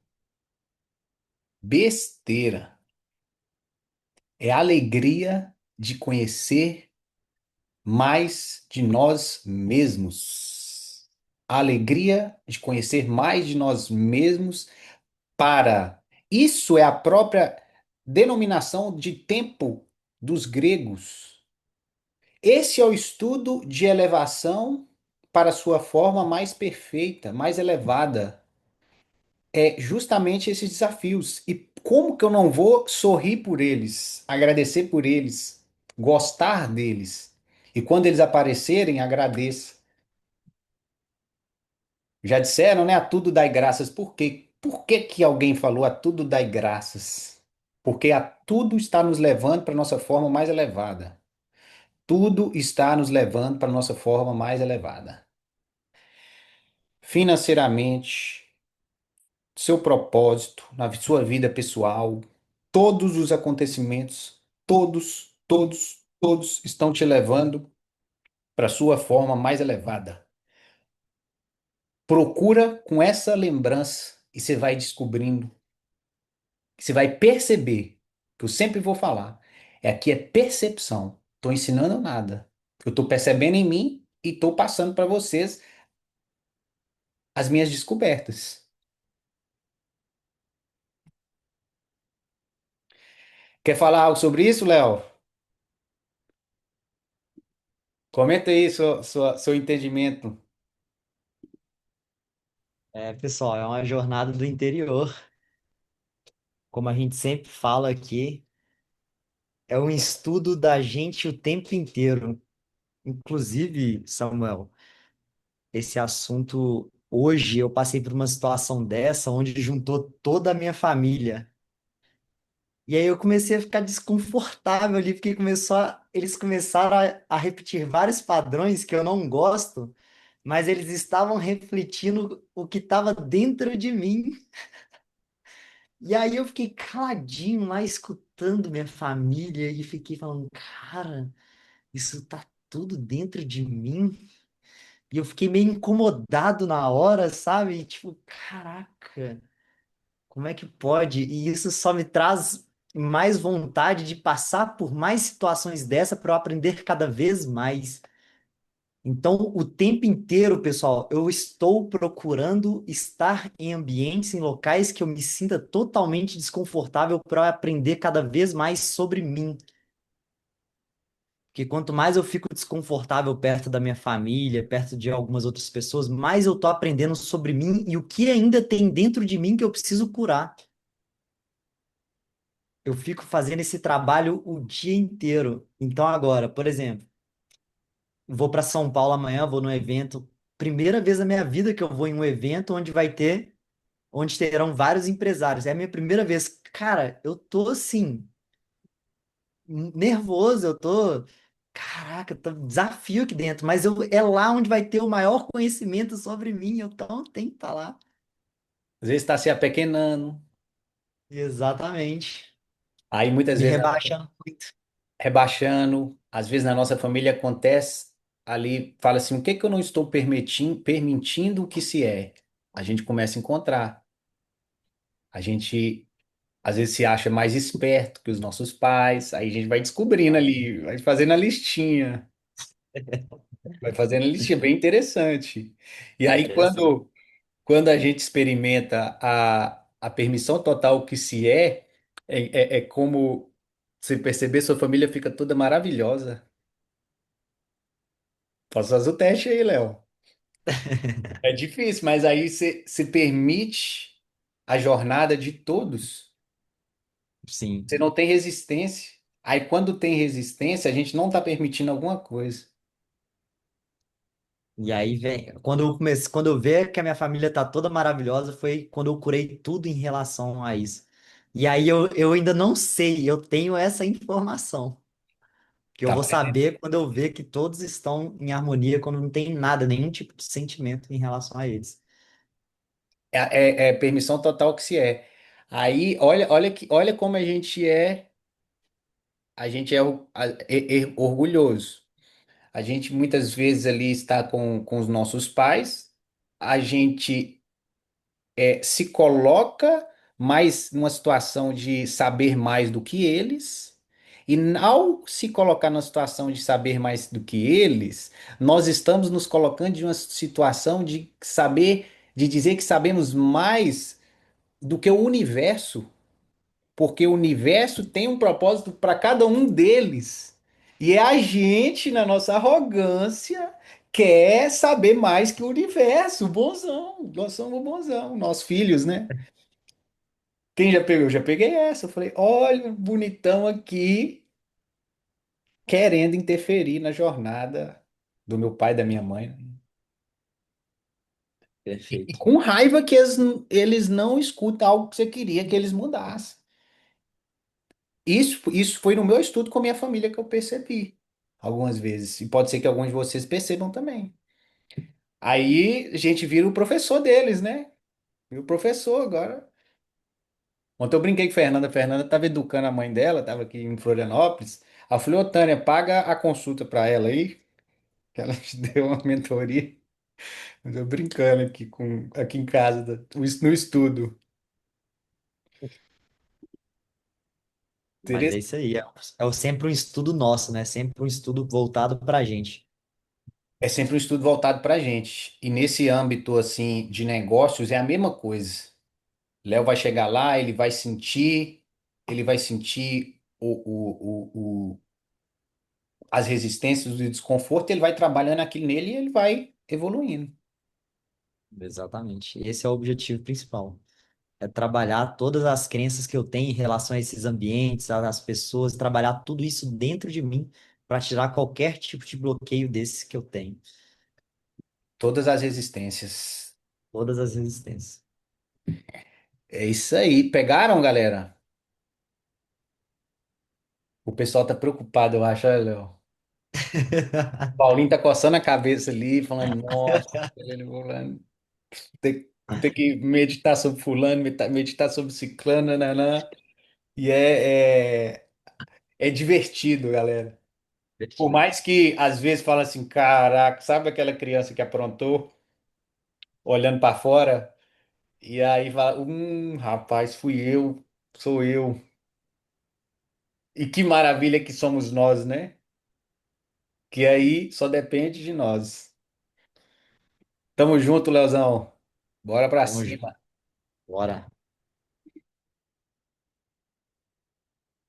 A: Besteira. É a alegria de conhecer mais de nós mesmos. A alegria de conhecer mais de nós mesmos para. Isso é a própria denominação de tempo dos gregos. Esse é o estudo de elevação para sua forma mais perfeita, mais elevada. É justamente esses desafios. E como que eu não vou sorrir por eles, agradecer por eles, gostar deles? E quando eles aparecerem, agradeça. Já disseram, né? A tudo dai graças. Por quê? Por que que alguém falou a tudo dai graças? Porque a tudo está nos levando para a nossa forma mais elevada. Tudo está nos levando para a nossa forma mais elevada. Financeiramente, seu propósito, na sua vida pessoal, todos os acontecimentos, todos estão te levando para a sua forma mais elevada. Procura com essa lembrança e você vai descobrindo, você vai perceber, que eu sempre vou falar, é aqui é percepção. Estou ensinando nada. Eu estou percebendo em mim e estou passando para vocês as minhas descobertas. Quer falar algo sobre isso, Léo? Comenta aí seu entendimento.
C: É, pessoal, é uma jornada do interior, como a gente sempre fala aqui, é um estudo da gente o tempo inteiro. Inclusive, Samuel, esse assunto, hoje eu passei por uma situação dessa onde juntou toda a minha família. E aí eu comecei a ficar desconfortável ali, porque eles começaram a repetir vários padrões que eu não gosto, mas eles estavam refletindo o que estava dentro de mim. E aí eu fiquei caladinho lá escutando minha família e fiquei falando, cara, isso tá tudo dentro de mim. E eu fiquei meio incomodado na hora, sabe? Tipo, caraca, como é que pode? E isso só me traz mais vontade de passar por mais situações dessa para eu aprender cada vez mais. Então, o tempo inteiro, pessoal, eu estou procurando estar em ambientes, em locais que eu me sinta totalmente desconfortável para aprender cada vez mais sobre mim. Porque quanto mais eu fico desconfortável perto da minha família, perto de algumas outras pessoas, mais eu tô aprendendo sobre mim e o que ainda tem dentro de mim que eu preciso curar. Eu fico fazendo esse trabalho o dia inteiro. Então, agora, por exemplo, vou para São Paulo amanhã, vou num evento. Primeira vez na minha vida que eu vou em um evento onde terão vários empresários. É a minha primeira vez. Cara, eu tô assim, nervoso, eu tô. Caraca, tô um desafio aqui dentro, mas é lá onde vai ter o maior conhecimento sobre mim, então tem que estar lá.
A: Às vezes está se apequenando,
C: Exatamente.
A: aí muitas
C: Me
A: vezes
C: rebaixando muito.
A: rebaixando, às vezes na nossa família acontece ali, fala assim, o que que eu não estou permitindo que se é? A gente começa a encontrar. A gente às vezes se acha mais esperto que os nossos pais, aí a gente vai descobrindo ali, vai fazendo a listinha, vai fazendo a listinha, bem interessante. E aí
C: Interessante.
A: quando a gente experimenta a permissão total que se é como você perceber, sua família fica toda maravilhosa. Posso fazer o teste aí, Léo. É difícil, mas aí você permite a jornada de todos.
C: Sim.
A: Você não tem resistência. Aí quando tem resistência, a gente não está permitindo alguma coisa.
C: E aí vem, quando eu comecei, quando eu ver que a minha família tá toda maravilhosa, foi quando eu curei tudo em relação a isso. E aí eu ainda não sei, eu tenho essa informação, que eu
A: Tá?
C: vou saber quando eu ver que todos estão em harmonia, quando não tem nada, nenhum tipo de sentimento em relação a eles.
A: É permissão total que se é. Aí, olha como a gente é orgulhoso. A gente muitas vezes ali está com os nossos pais, a gente se coloca mais numa situação de saber mais do que eles, e ao se colocar numa situação de saber mais do que eles, nós estamos nos colocando em uma situação de saber, de dizer que sabemos mais do que o universo, porque o universo tem um propósito para cada um deles. E é a gente, na nossa arrogância, quer saber mais que o universo. Bonzão, nós somos bonzão, nós filhos, né? Quem já pegou? Eu já peguei essa. Eu falei, olha, bonitão aqui, querendo interferir na jornada do meu pai e da minha mãe, né? E
C: Perfeito.
A: com raiva que eles não escutam algo que você queria que eles mudassem. Isso foi no meu estudo com a minha família que eu percebi algumas vezes. E pode ser que alguns de vocês percebam também. Aí a gente vira o professor deles, né? Vira o professor agora. Ontem eu brinquei com a Fernanda. A Fernanda estava educando a mãe dela, estava aqui em Florianópolis. Aí eu falei, ô Tânia, paga a consulta para ela aí, que ela te deu uma mentoria. Eu tô brincando aqui em casa, no estudo.
C: Mas é isso aí, sempre um estudo nosso, né? Sempre um estudo voltado pra gente.
A: É sempre um estudo voltado para a gente. E nesse âmbito assim de negócios é a mesma coisa. Léo vai chegar lá, ele vai sentir as resistências do desconforto, ele vai trabalhando aquilo nele e ele vai evoluindo.
C: Exatamente. Esse é o objetivo principal. É trabalhar todas as crenças que eu tenho em relação a esses ambientes, às pessoas, trabalhar tudo isso dentro de mim para tirar qualquer tipo de bloqueio desse que eu tenho.
A: Todas as resistências.
C: Todas as resistências.
A: É isso aí. Pegaram, galera? O pessoal tá preocupado, eu acho, olha, Léo. Paulinho tá coçando a cabeça ali, falando, nossa, ele falando, tem que meditar sobre fulano, meditar sobre ciclano, nanã. E é divertido, galera. Por
C: Divertido.
A: mais que às vezes fala assim, caraca, sabe aquela criança que aprontou, olhando para fora, e aí fala, rapaz, fui eu, sou eu. E que maravilha que somos nós, né? Que aí só depende de nós. Tamo junto, Leozão. Bora pra
C: Tamo junto.
A: cima.
C: Bora.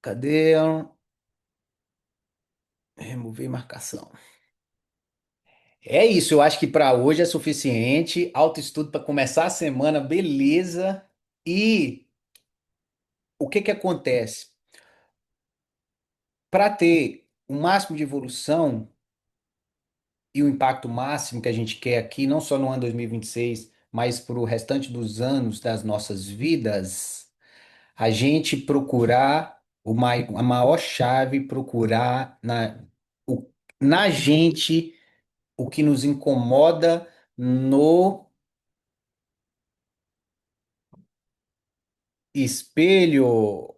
A: Cadê? Remover marcação. É isso, eu acho que para hoje é suficiente. Autoestudo para começar a semana, beleza. E o que que acontece? Para ter o máximo de evolução e o impacto máximo que a gente quer aqui, não só no ano 2026, mas para o restante dos anos das nossas vidas, a gente procurar a maior chave, procurar o- na gente o que nos incomoda no espelho.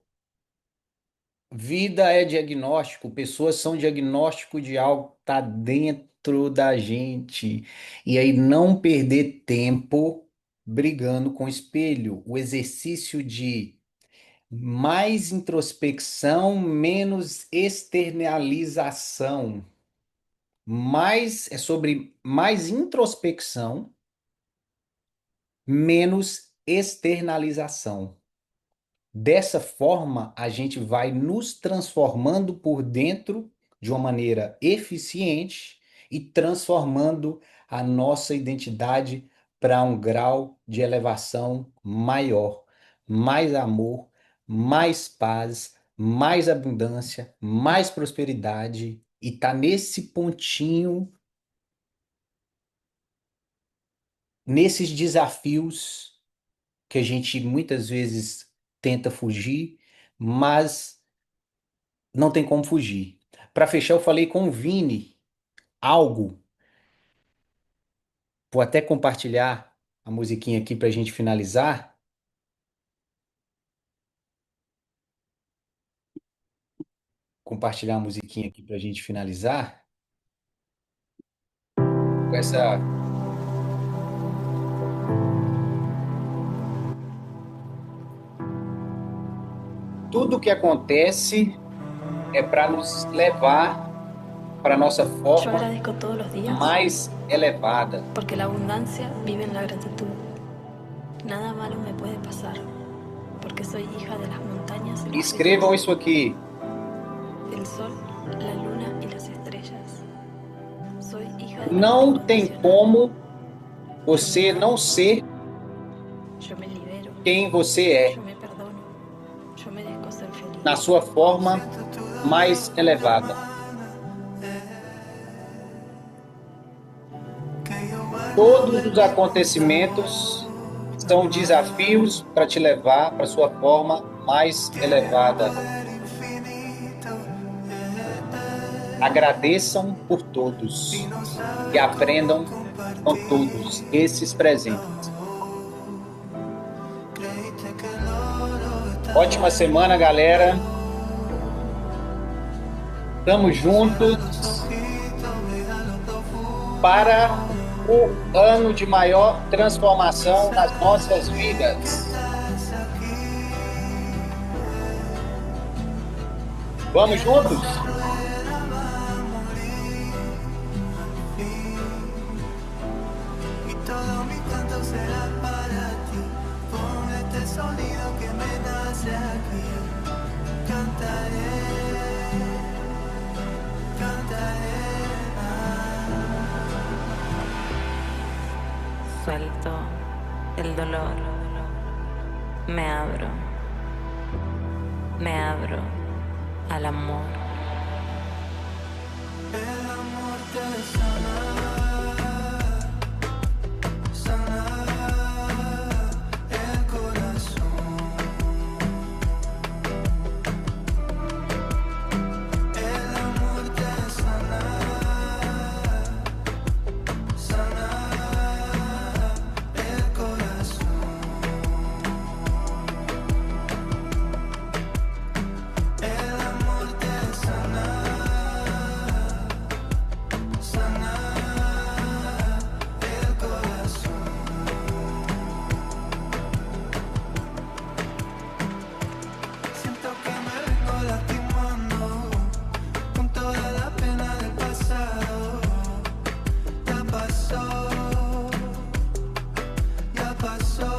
A: Vida é diagnóstico, pessoas são diagnóstico de algo que está dentro da gente. E aí não perder tempo brigando com o espelho. O exercício de mais introspecção, menos externalização. É sobre mais introspecção, menos externalização. Dessa forma, a gente vai nos transformando por dentro de uma maneira eficiente e transformando a nossa identidade para um grau de elevação maior, mais amor, mais paz, mais abundância, mais prosperidade. E tá nesse pontinho, nesses desafios que a gente muitas vezes tenta fugir, mas não tem como fugir. Para fechar, eu falei com o Vini algo, vou até compartilhar a musiquinha aqui para a gente finalizar. Compartilhar a musiquinha aqui para a gente finalizar. Com essa. Tudo que acontece é para nos levar para nossa
D: Yo
A: forma
D: agradezco todos los días
A: mais elevada.
D: porque la abundancia vive en la gratitud. Nada malo me puede pasar porque soy hija de las montañas y los
A: Escrevam
D: ríos,
A: isso aqui.
D: del sol, la luna y las estrellas. Soy hija de la
A: Não tem
D: transformación.
A: como você não ser
D: Yo me libero,
A: quem você é,
D: yo me perdono, yo merezco ser feliz.
A: na sua forma mais elevada. Todos os acontecimentos são desafios para te levar para sua forma mais elevada. Agradeçam por todos e aprendam com todos esses presentes. Ótima semana, galera. Estamos juntos para o ano de maior transformação nas nossas vidas. Vamos juntos?
E: Y todo mi canto será para ti, con este sonido que me nace aquí. Cantaré, cantaré.
F: Suelto el dolor, me abro al amor.
E: El amor te sana, sana el corazón. El amor te sana, sana el corazón. El amor te sana, sana el corazón. Siento que me vengo lastimando con toda la pena del pasado. Ya pasó, ya pasó.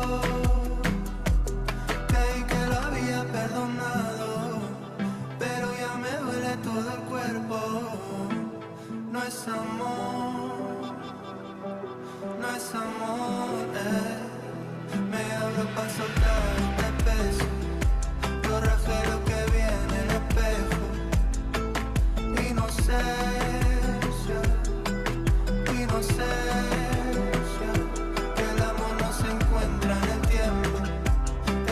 E: Creí que lo había perdonado, pero ya me duele todo el cuerpo. No es amor, no es amor. Me abro para soltar este peso. Yo rajé lo que viene en el espejo. Inocencia, inocencia. Que el amor no se encuentra en el tiempo.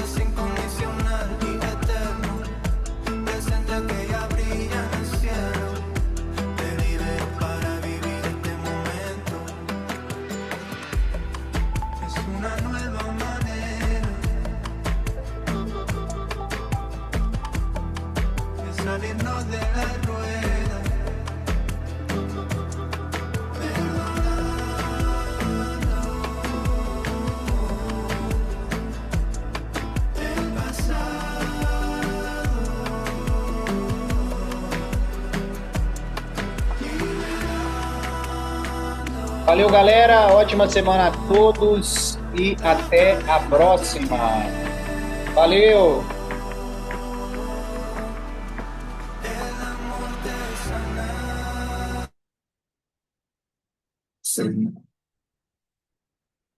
E: Es incondicional y eterno. Presente que ya brilla en el cielo. Te vive para vivir este momento. Es una nueva manera de salirnos de la rueda. El pasado.
A: Valeu, galera. Ótima semana a todos e até a próxima. Valeu!